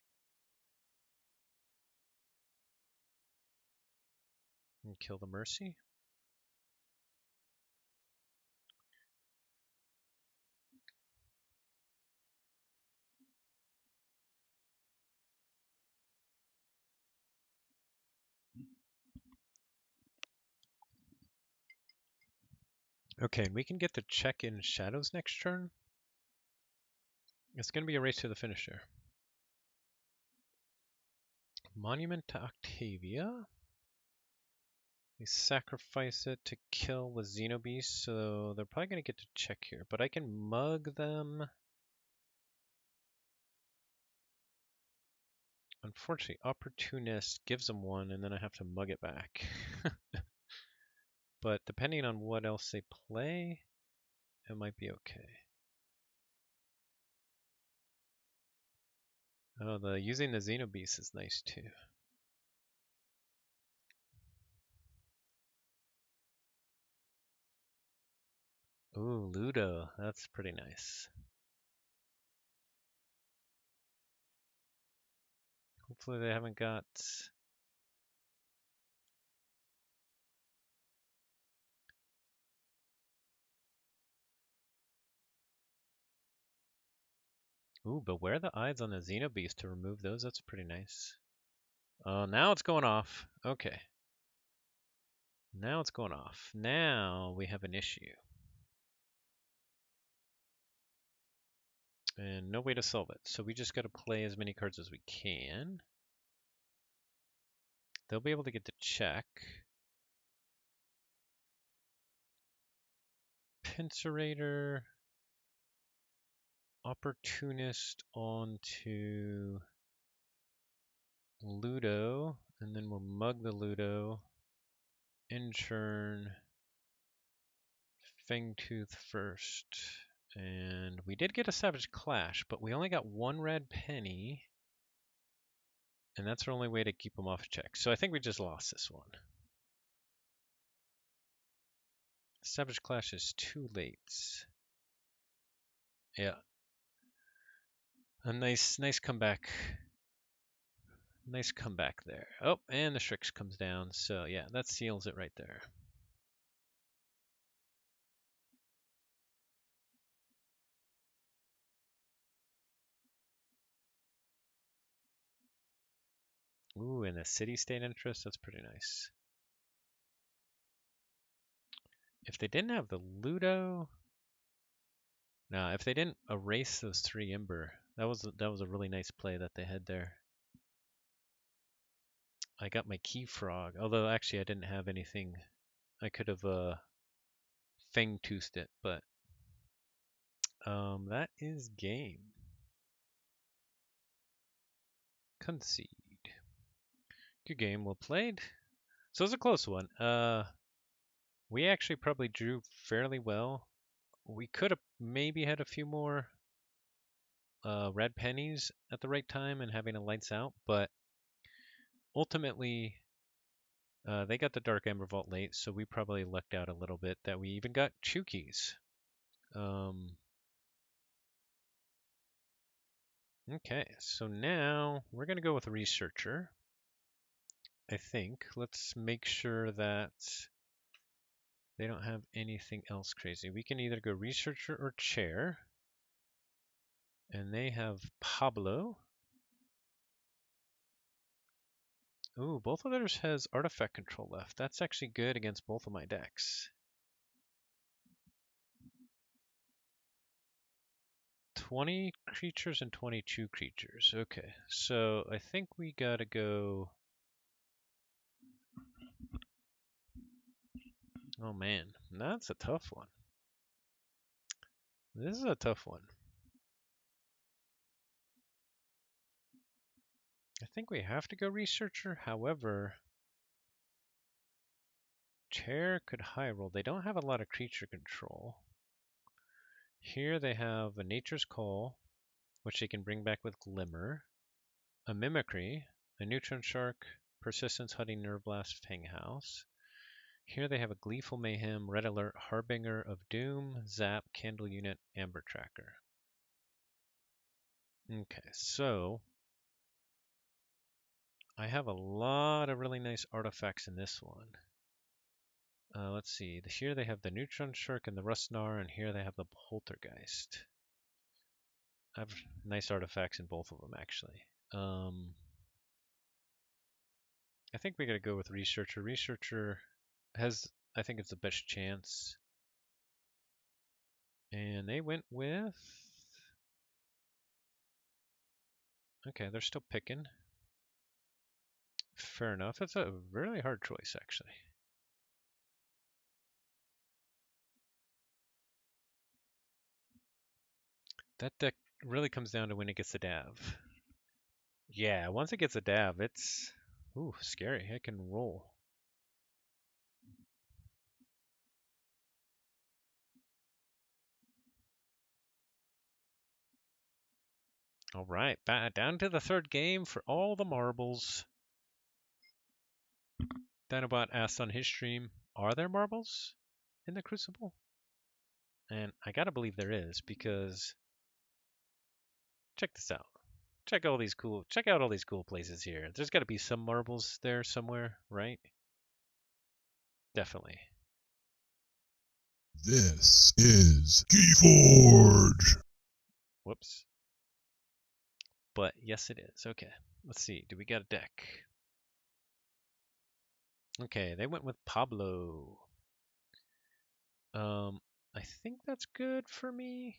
And kill the Mercy. Okay, and we can get the check in Shadows next turn. It's going to be a race to the finish here. Monument to Octavia. They sacrifice it to kill with Xenobeast, so they're probably going to get to check here. But I can mug them. Unfortunately, Opportunist gives them one, and then I have to mug it back. But depending on what else they play, it might be okay. Oh, using the Xenobeast is nice too. Ooh, Ludo, that's pretty nice. Hopefully they haven't got... Ooh, Beware the Eyes on the Xenobeast to remove those, that's pretty nice. Oh, now it's going off. Okay. Now it's going off. Now we have an issue. And no way to solve it. So we just got to play as many cards as we can. They'll be able to get the check. Pincerator. Opportunist onto Ludo. And then we'll mug the Ludo. In turn, Fangtooth first. And we did get a Savage Clash, but we only got 1 red penny. And that's our only way to keep them off check. So I think we just lost this one. Savage Clash is too late. Yeah. A nice comeback. Nice comeback there. Oh, and the Strix comes down. So yeah, that seals it right there. Ooh, and the city-state interest, that's pretty nice. If they didn't have the Ludo, no, if they didn't erase those 3 Ember, that was a really nice play that they had there. I got my Key Frog, although actually I didn't have anything. I could have Fang Toothed it, but that is game. Concede. Good game, well played. So it was a close one. We actually probably drew fairly well. We could have maybe had a few more red pennies at the right time and having a lights out, but ultimately they got the Dark Ember Vault late, so we probably lucked out a little bit that we even got Chukis. Okay, so now we're going to go with Researcher. I think. Let's make sure that they don't have anything else crazy. We can either go Researcher or Chair. And they have Pablo. Ooh, both of theirs has Artifact Control left. That's actually good against both of my decks. 20 creatures and 22 creatures. Okay, so I think we gotta go... Oh man, that's a tough one. This is a tough one. I think we have to go Researcher. However, Chair could high roll. They don't have a lot of creature control. Here they have a Nature's Call, which they can bring back with Glimmer, a Mimicry, a Neutron Shark, Persistence, Hunting, Nerve Blast, Fang House. Here they have a Gleeful Mayhem, Red Alert, Harbinger of Doom, Zap, Candle Unit, Amber Tracker. Okay, so I have a lot of really nice artifacts in this one. Let's see. Here they have the Neutron Shark and the Rustnar, and here they have the Poltergeist. I have nice artifacts in both of them, actually. I think we gotta go with Researcher. Researcher has, I think it's the best chance. And they went with... Okay, they're still picking. Fair enough. It's a really hard choice, actually. That deck really comes down to when it gets a Dav. Yeah, once it gets a Dav, it's... Ooh, scary. It can roll. All right, down to the third game for all the marbles. Dinobot asked on his stream, are there marbles in the Crucible? And I gotta believe there is, because check this out. Check out all these cool places here. There's gotta be some marbles there somewhere, right? Definitely. This is Keyforge. Whoops. But yes, it is. Okay, let's see. Do we got a deck? Okay, they went with Pablo. I think that's good for me,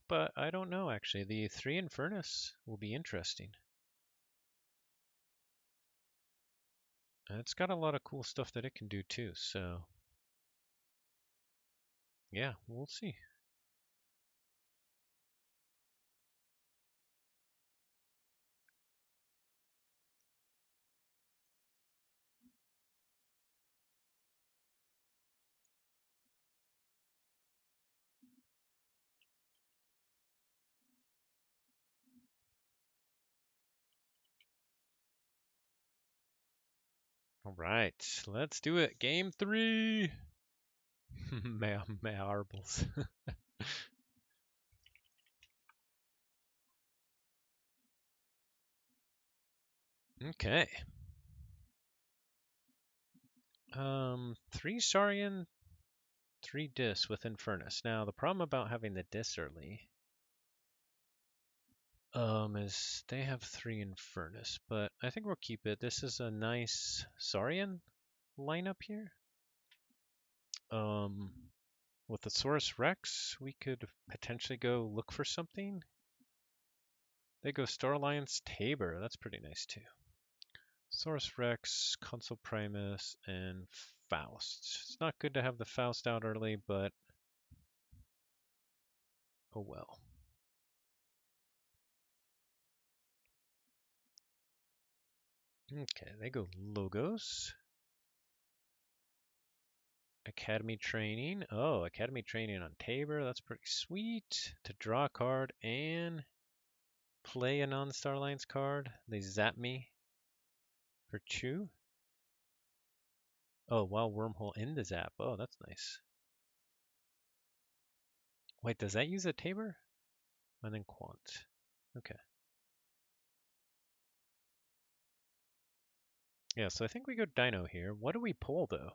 but I don't know actually. The 3 Infernus will be interesting. And it's got a lot of cool stuff that it can do too, so yeah, we'll see. All right, let's do it. Game 3. Marbles. Okay. 3 Saurian, 3 Dis with Infernus. Now, the problem about having the Dis early Is they have 3 Infernus, but I think we'll keep it. This is a nice Saurian lineup here. With the Saurus Rex, we could potentially go look for something. They go Star Alliance Tabor. That's pretty nice too. Saurus Rex, Consul Primus, and Faust. It's not good to have the Faust out early, but oh well. Okay, they go Logos. Academy Training. Oh, Academy Training on Tabor. That's pretty sweet. To draw a card and play a non-Star Alliance card. They zap me for 2. Oh, wow, Wormhole in the zap. Oh, that's nice. Wait, does that use a Tabor? And then Quant. Okay. Yeah, so I think we go Dino here. What do we pull, though?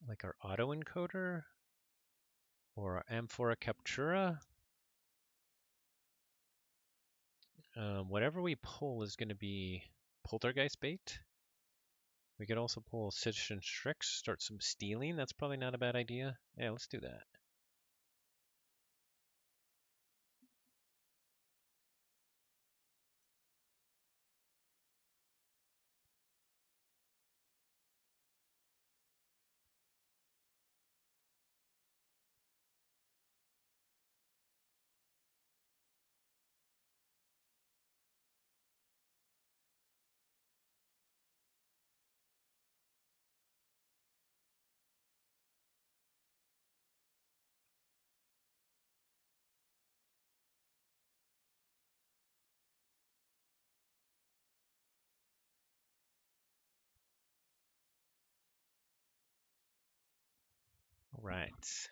Like our autoencoder? Or our Amphora Captura? Whatever we pull is going to be Poltergeist bait. We could also pull Citizen Strix, start some stealing. That's probably not a bad idea. Yeah, let's do that. All right.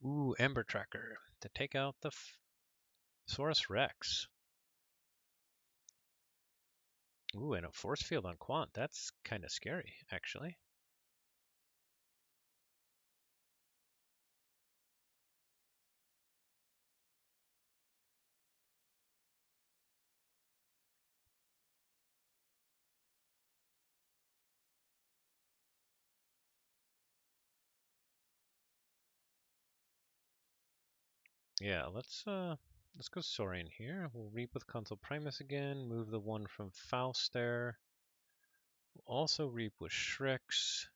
Ooh, Ember Tracker to take out the Saurus Rex. Ooh, and a force field on Quant. That's kind of scary, actually. Yeah, let's go Saurian here. We'll reap with Consul Primus again. Move the one from Faust there. We'll also reap with Shrix.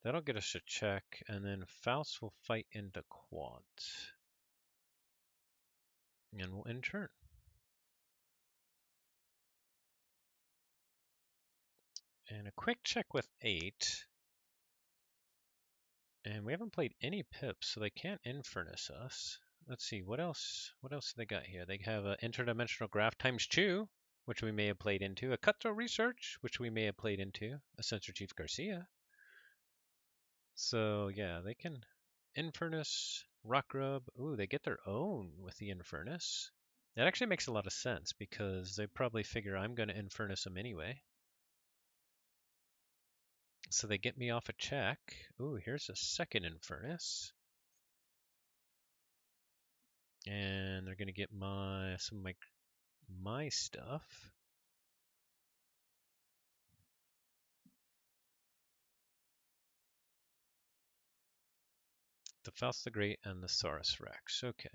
That'll get us a check, and then Faust will fight into Quant. And we'll end turn. And a quick check with 8. And we haven't played any pips, so they can't Infernus us. Let's see, what else? What else do they got here? They have an interdimensional graph times 2, which we may have played into. A cutthroat research, which we may have played into. A Sensor Chief Garcia. So yeah, they can Infernus, Rock Rub. Ooh, they get their own with the Infernus. That actually makes a lot of sense because they probably figure I'm going to Infernus them anyway. So they get me off a check. Ooh, here's a second Infernus. And they're gonna get some of my stuff. The Faust the Great and the Saurus Rex. Okay.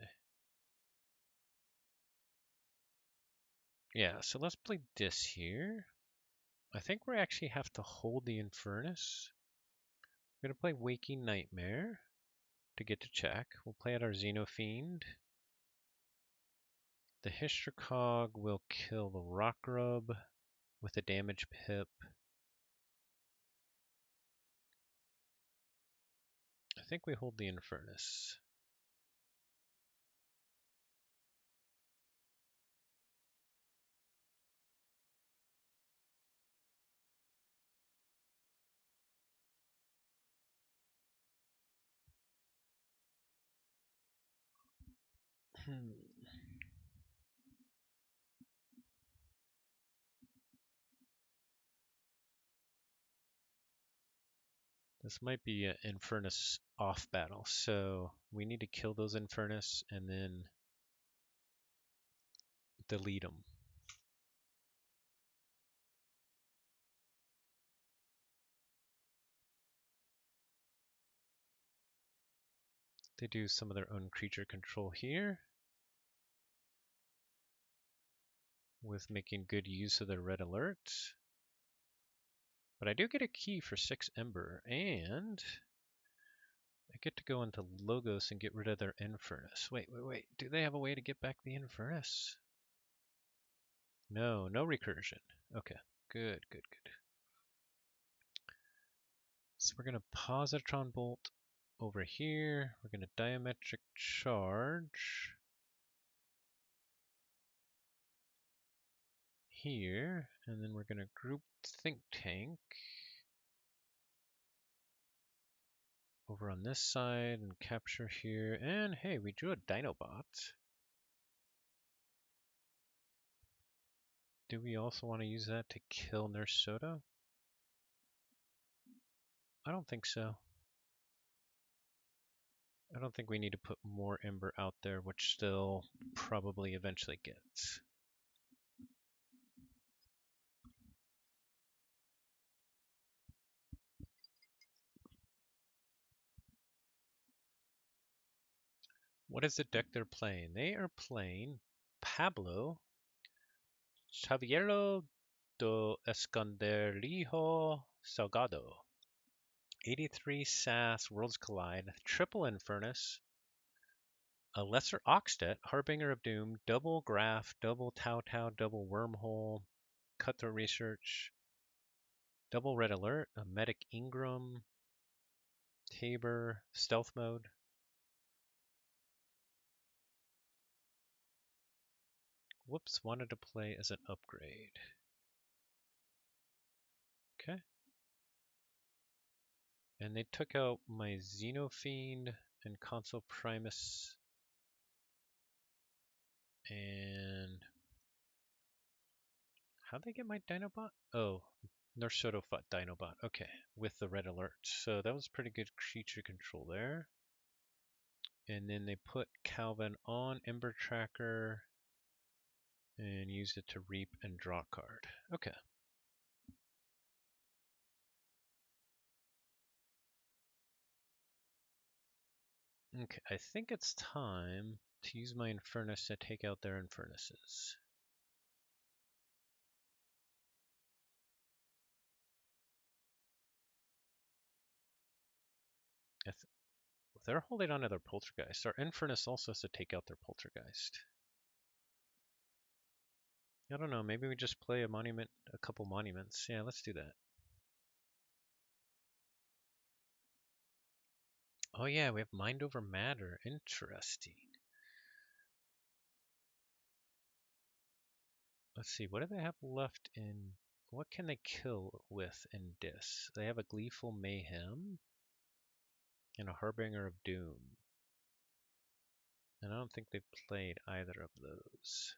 Yeah, so let's play this here. I think we actually have to hold the Infernus. We're gonna play Waking Nightmare to get to check. We'll play out our Xenofiend. The Hystricog will kill the Rock Rub with a damage pip. I think we hold the Infernus. Hmm. This might be an Infernus off battle, so we need to kill those Infernus and then delete them. They do some of their own creature control here with making good use of their red alert. But I do get a key for 6 Ember, and I get to go into Logos and get rid of their Infernus. Wait. Do they have a way to get back the Infernus? No, no recursion. Okay, good. So we're going to Positron Bolt over here. We're going to Diametric Charge here, and then we're going to group Think Tank over on this side and capture here. And hey, we drew a Dinobot. Do we also want to use that to kill Nurse Soda? I don't think so. I don't think we need to put more Ember out there, which still probably eventually gets. What is the deck they're playing? They are playing Pablo Xaviero do Esconderijo Salgado. 83 SAS, Worlds Collide, Triple Infernus, a Lesser Oxtet, Harbinger of Doom, Double Graph, Double Tau Tau, Double Wormhole, Cutthroat Research, Double Red Alert, a Medic Ingram, Tabor, Stealth Mode. Whoops, wanted to play as an upgrade. Okay. And they took out my Xenofiend and Consul Primus. And how'd they get my Dinobot? Oh, Nurse Soda fought Dinobot. Okay, with the red alert. So that was pretty good creature control there. And then they put Calvin on Ember Tracker and used it to reap and draw a card. Okay. Okay, I think it's time to use my Infernus to take out their Infernuses. They're holding on to their Poltergeist. Our Infernus also has to take out their Poltergeist. I don't know, maybe we just play a couple monuments. Yeah, let's do that. Oh yeah, we have Mind Over Matter. Interesting. Let's see, what do they have left in... What can they kill with in Dis? They have a Gleeful Mayhem and a Harbinger of Doom. And I don't think they've played either of those.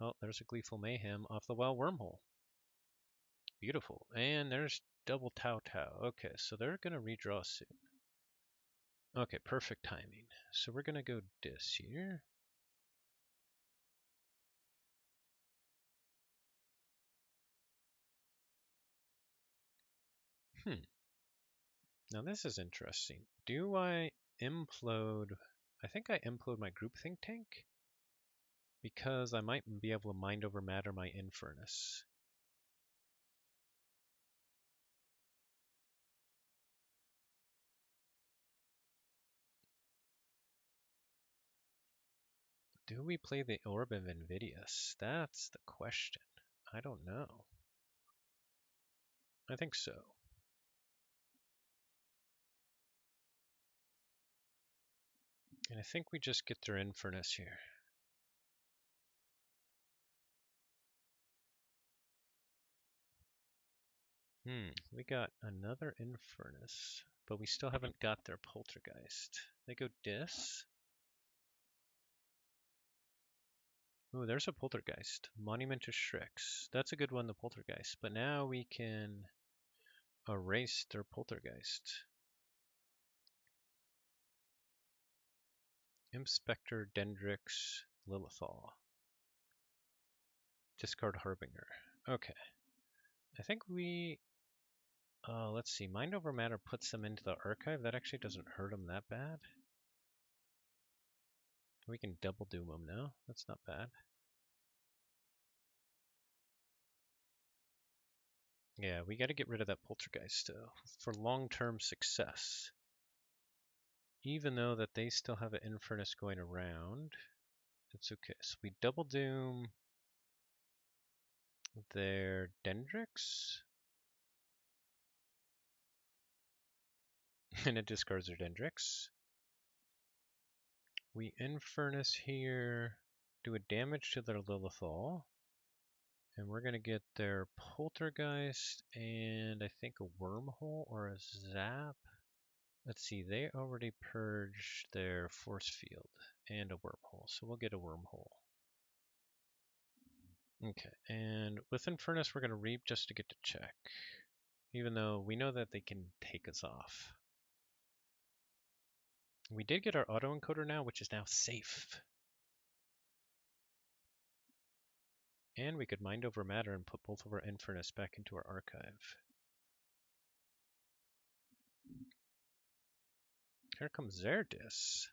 Oh, there's a Gleeful Mayhem off the Wild Wormhole. Beautiful. And there's double Tau Tau. Okay, so they're going to redraw soon. Okay, perfect timing. So we're going to go Dis here. Now this is interesting. Do I implode? I think I implode my group think tank because I might be able to mind over matter my Infernus. Do we play the Orb of Invidious? That's the question. I don't know. I think so. And I think we just get their Infernus here. We got another Infernus, but we still haven't got their Poltergeist. They go Dis. Oh, there's a poltergeist. Monument to Shrix. That's a good one, the poltergeist. But now we can erase their poltergeist. Inspector, Dendrix, Lilithal. Discard Harbinger. Okay. I think we... let's see. Mind over Matter puts them into the archive. That actually doesn't hurt them that bad. We can double doom them now. That's not bad. Yeah, we gotta get rid of that poltergeist for long-term success. Even though that they still have an Infernus going around, it's okay. So we double doom their Dendrix, and it discards their Dendrix. We Infernus here, do a damage to their Lilithal, and we're gonna get their Poltergeist and I think a Wormhole or a Zap. Let's see, they already purged their Force Field and a Wormhole, so we'll get a Wormhole. Okay, and with Infernus we're gonna Reap just to get to check. Even though we know that they can take us off. We did get our autoencoder now, which is now safe. And we could Mind over Matter and put both of our Infernus back into our archive. Here comes Zerdis.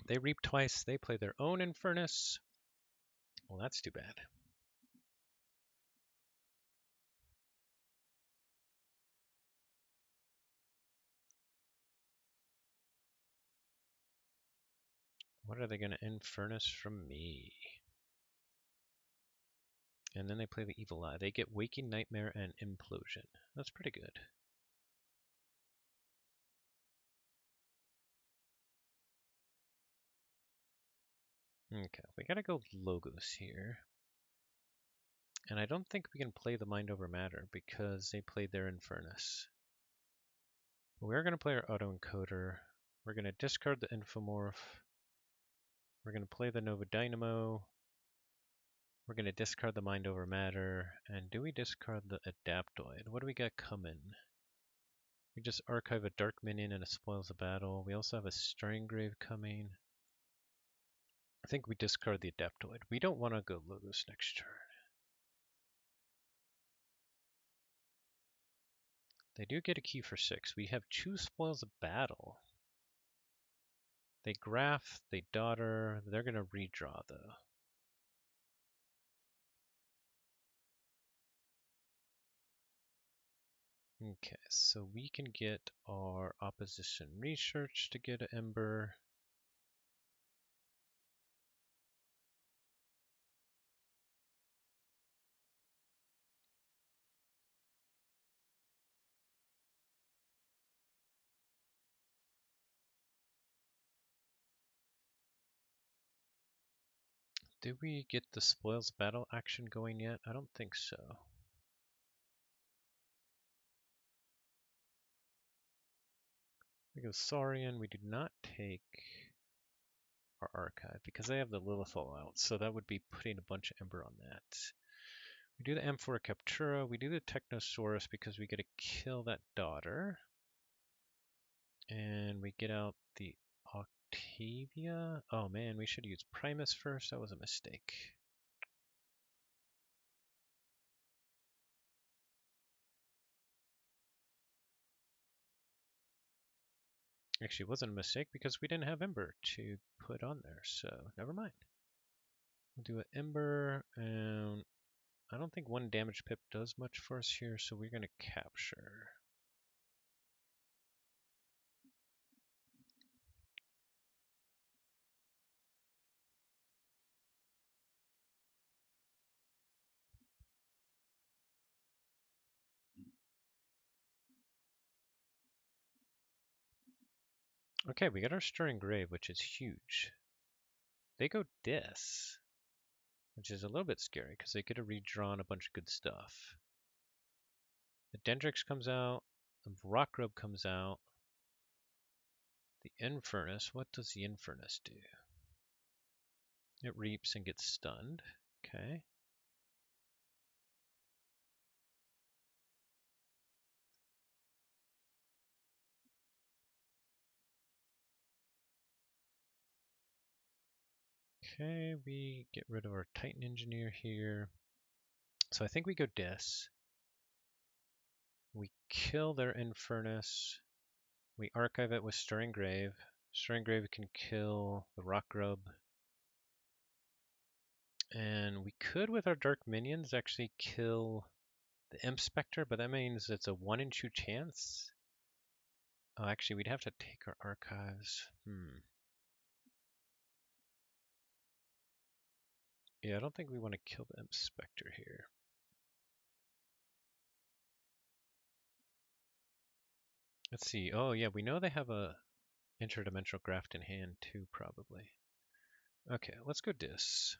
They Reap twice, they play their own Infernus. Well, that's too bad. What are they going to Infernus from me? And then they play the Evil Eye. They get Waking Nightmare and Implosion. That's pretty good. Okay, we gotta go Logos here. And I don't think we can play the Mind over Matter because they played their Infernus. We're going to play our autoencoder. We're going to discard the Infomorph. We're going to play the Nova Dynamo. We're going to discard the Mind over Matter. And do we discard the Adaptoid? What do we got coming? We just archive a Dark Minion and it spoils the battle. We also have a Stranggrave coming. I think we discard the Adaptoid. We don't want to go Logos next turn. They do get a key for 6. We have 2 spoils of battle. They graph, they daughter. They're going to redraw though. Okay, so we can get our opposition research to get an Ember. Did we get the Spoils Battle action going yet? I don't think so. We go Saurian. We do not take our archive because they have the Lilithal out, so that would be putting a bunch of Ember on that. We do the Amphora Captura. We do the Technosaurus because we get to kill that daughter. And we get out the Octavia. Oh man, we should use Primus first. That was a mistake. Actually, it wasn't a mistake because we didn't have Ember to put on there, so never mind. We'll do an Ember, and I don't think 1 damage pip does much for us here, so we're going to capture. Okay, we got our Stirring Grave, which is huge. They go Dis, which is a little bit scary because they could have redrawn a bunch of good stuff. The Dendrix comes out, the Rockgrove comes out. The Infernus, what does the Infernus do? It reaps and gets stunned. Okay. Okay, we get rid of our Titan Engineer here. So I think we go Dis. We kill their Infernus. We archive it with Stirring Grave. Stirring Grave can kill the Rock Grub. And we could, with our Dark Minions, actually kill the Imp Spectre, but that means it's a 1 in 2 chance. Oh, actually, we'd have to take our archives. Yeah, I don't think we want to kill the Imp Spectre here. Let's see. Oh, yeah, we know they have a interdimensional graft in hand too, probably. Okay, let's go Dis.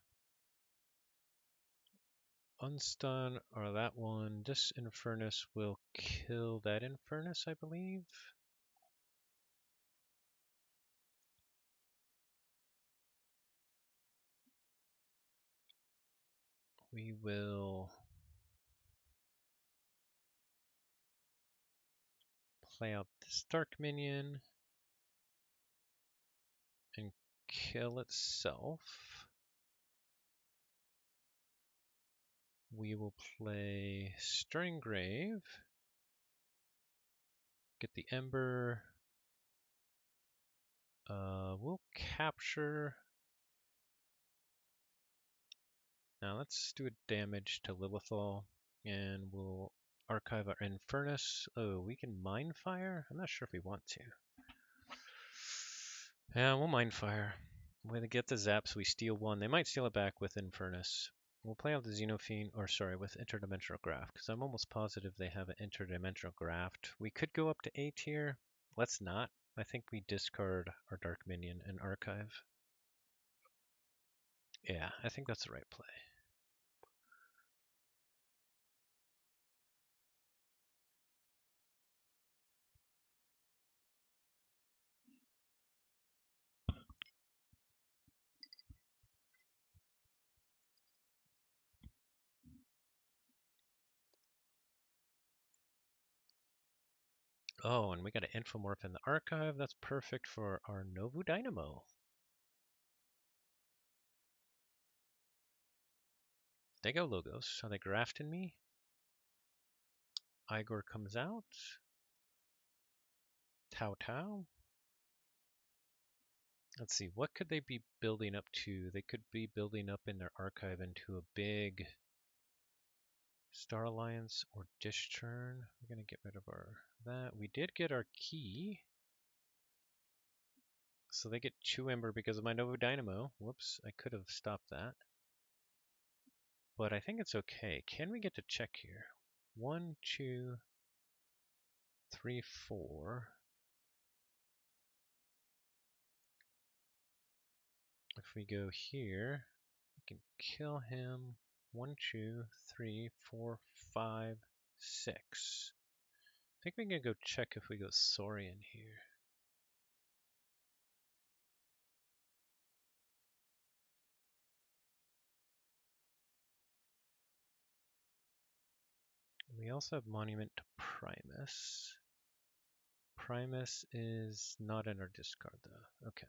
Unstun or that one. This Infernus will kill that Infernus, I believe. We will play out this Dark Minion and kill itself. We will play Stirring Grave, get the Ember. We'll capture. Now let's do a damage to Lilithal, and we'll archive our Infernus. Oh, we can Mind Fire? I'm not sure if we want to. Yeah, we'll Mind Fire. When they get the zaps, we steal one. They might steal it back with Infernus. We'll play out the Xenofiend, or sorry, with Interdimensional Graft, because I'm almost positive they have an Interdimensional Graft. We could go up to A tier. Let's not. I think we discard our Dark Minion and archive. Yeah, I think that's the right play. Oh, and we got an Infomorph in the archive. That's perfect for our Novu Dynamo. They go Logos. Are they grafting me? Igor comes out. Tau Tau. Let's see, what could they be building up to? They could be building up in their archive into a big Star Alliance or Dish Churn. We're going to get rid of that. We did get our key. So they get 2 Ember because of my Novo Dynamo. Whoops, I could have stopped that. But I think it's okay. Can we get to check here? 1, 2, 3, 4. If we go here, we can kill him. 1, 2, 3, 4, 5, 6. I think we can go check if we go Saurian here. We also have Monument to Primus. Primus is not in our discard though. Okay.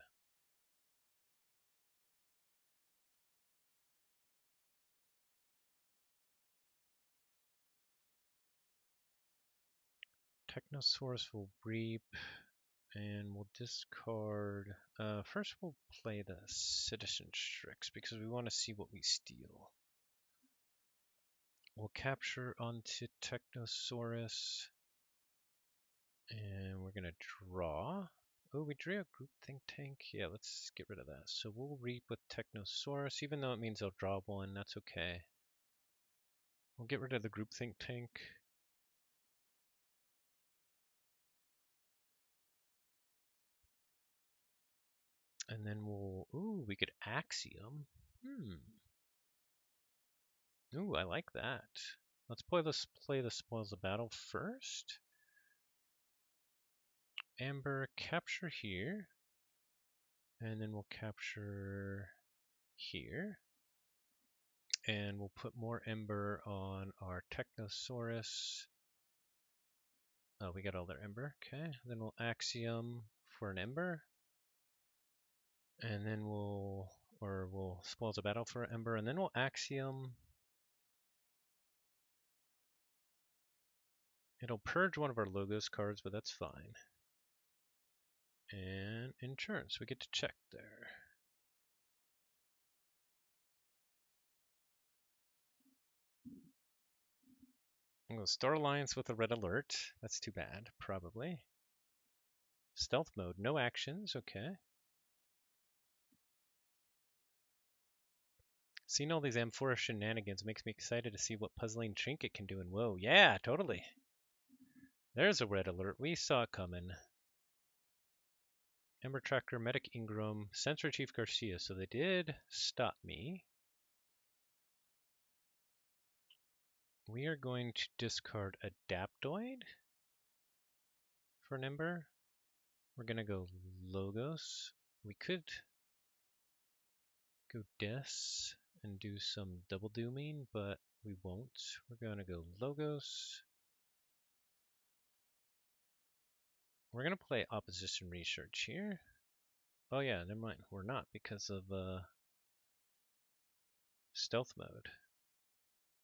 Technosaurus will reap, and we'll discard. First, we'll play the Citizen Strix because we want to see what we steal. We'll capture onto Technosaurus, and we're gonna draw. Oh, we drew a group think tank. Yeah, let's get rid of that. So we'll reap with Technosaurus, even though it means I'll draw one. That's okay. We'll get rid of the group think tank. And then we'll, ooh, we could Axiom. Ooh, I like that. Let's play the Spoils of Battle first. Amber capture here. And then we'll capture here. And we'll put more Ember on our Technosaurus. Oh, we got all their Ember. Okay. Then we'll Axiom for an Ember. And then we'll Spoils of Battle for an Ember. And then we'll Axiom. It'll purge one of our Logos cards, but that's fine. And Insurance. We get to check there. We'll Star Alliance with a red alert. That's too bad, probably. Stealth mode, no actions, okay. Seeing all these Amphora shenanigans makes me excited to see what Puzzling Trinket can do. And whoa, yeah, totally. There's a red alert. We saw it coming. Ember Tracker, Medic Ingram, Sensor Chief Garcia. So they did stop me. We are going to discard Adaptoid for an Ember. We're going to go Logos. We could go Des and do some double dooming, but we won't. We're going to go Logos. We're going to play Opposition Research here. Oh yeah, never mind. We're not because of stealth mode.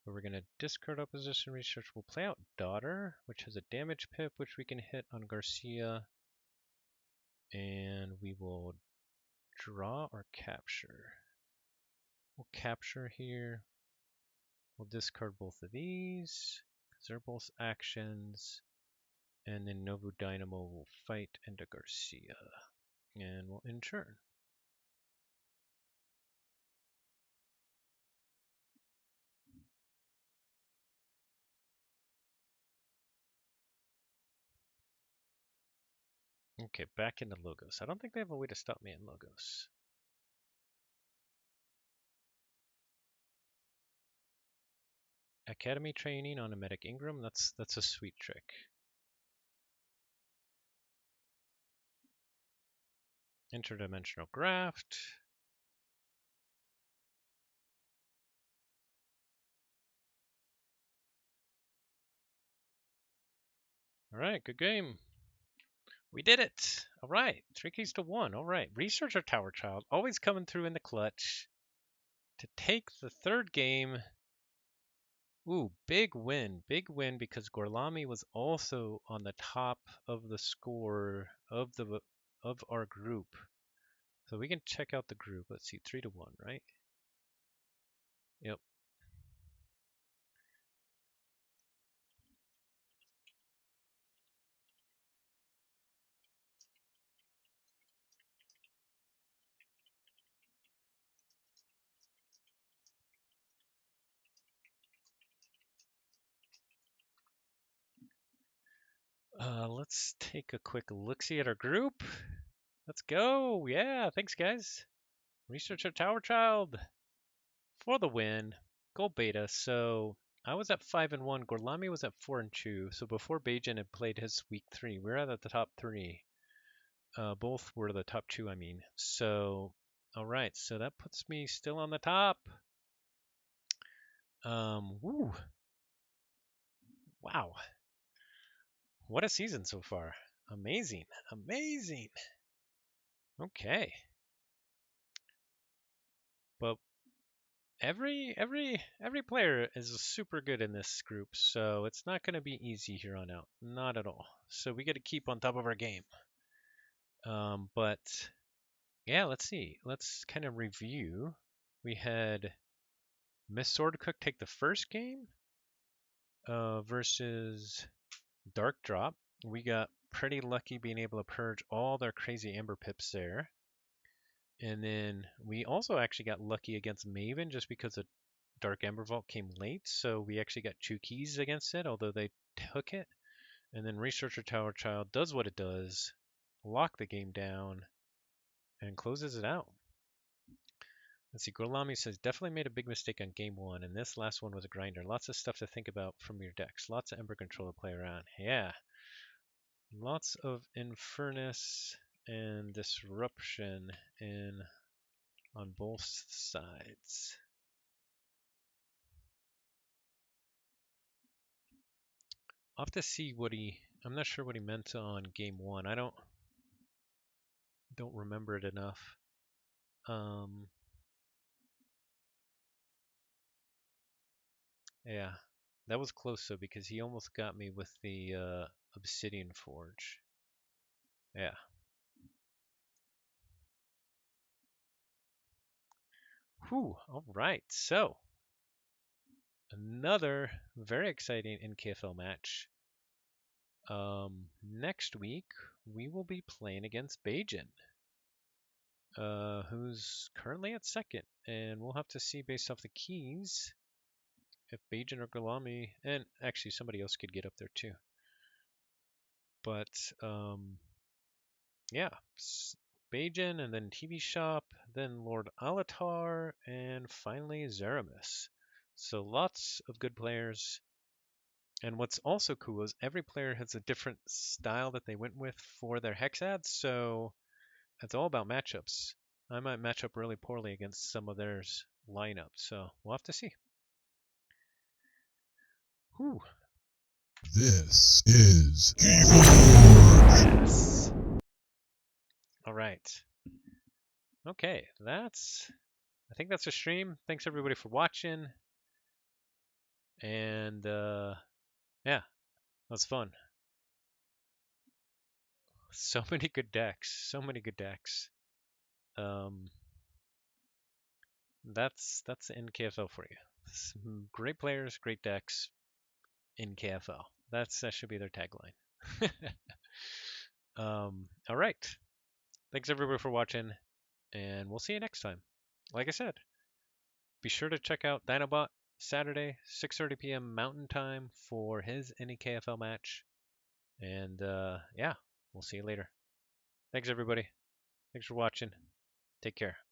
But we're going to discard Opposition Research. We'll play out Daughter, which has a damage pip, which we can hit on Garcia. And we will draw or capture. We'll capture here. We'll discard both of these, because they're both actions. And then Novu Dynamo will fight into Garcia. And we'll end turn. Okay, back into Logos. I don't think they have a way to stop me in Logos. Academy training on a Medic Ingram, that's a sweet trick. Interdimensional Graft. Alright, good game. We did it! Alright, 3 keys to 1. Alright, Researcher Tower Child, always coming through in the clutch to take the third game. Ooh, big win because Gorlami was also on the top of the score of our group. So we can check out the group. Let's see, 3 to 1, right? Yep. Let's take a quick look-see at our group. Let's go. Yeah, thanks, guys. Researcher Tower Child for the win. Gold beta. So I was at 5-1. Gorlami was at 4-2. So before Bajan had played his week 3, we were at the top 3. Both were the top 2, I mean. So, all right. So that puts me still on the top. Woo. Wow. What a season so far. Amazing. Amazing. Okay. But every player is super good in this group, so it's not going to be easy here on out. Not at all. So we got to keep on top of our game. But yeah, let's see. Let's kind of review. We had Miss Swordcook take the first game versus Dark Drop. We got pretty lucky being able to purge all their crazy Amber Pips there. And then we also actually got lucky against Maven just because a Dark Amber Vault came late. So we actually got 2 keys against it, although they took it. And then Researcher Tower Child does what it does, lock the game down, and closes it out. Let's see, Gorlami says, definitely made a big mistake on game 1, and this last one was a grinder. Lots of stuff to think about from your decks. Lots of Ember control to play around. Yeah. Lots of Infernus and Disruption in on both sides. I'll have to see what I'm not sure what he meant on game one. I don't remember it enough. Yeah, that was close though because he almost got me with the Obsidian Forge. Yeah. Whew. All right. So another very exciting NKFL match. Next week we will be playing against Bajan, who's currently at second, and we'll have to see based off the keys if Bajan or Gorlami, and actually somebody else could get up there too. But yeah, Bajan, and then TV Shop, then Lord Alatar, and finally Zeramis. So lots of good players. And what's also cool is every player has a different style that they went with for their hex ads, so it's all about matchups. I might match up really poorly against some of theirs lineup, so we'll have to see. Whew. This is Keyforge. Yes. All right. Okay, I think that's a stream. Thanks everybody for watching. And yeah, that's fun. So many good decks. So many good decks. That's NKFL for you. Some great players, great decks, NKFL. That should be their tagline. All right. Thanks everybody for watching, and we'll see you next time. Like I said, be sure to check out Dinobot Saturday, 6:30 p.m. Mountain Time for his NKFL match. And yeah, we'll see you later. Thanks everybody. Thanks for watching. Take care.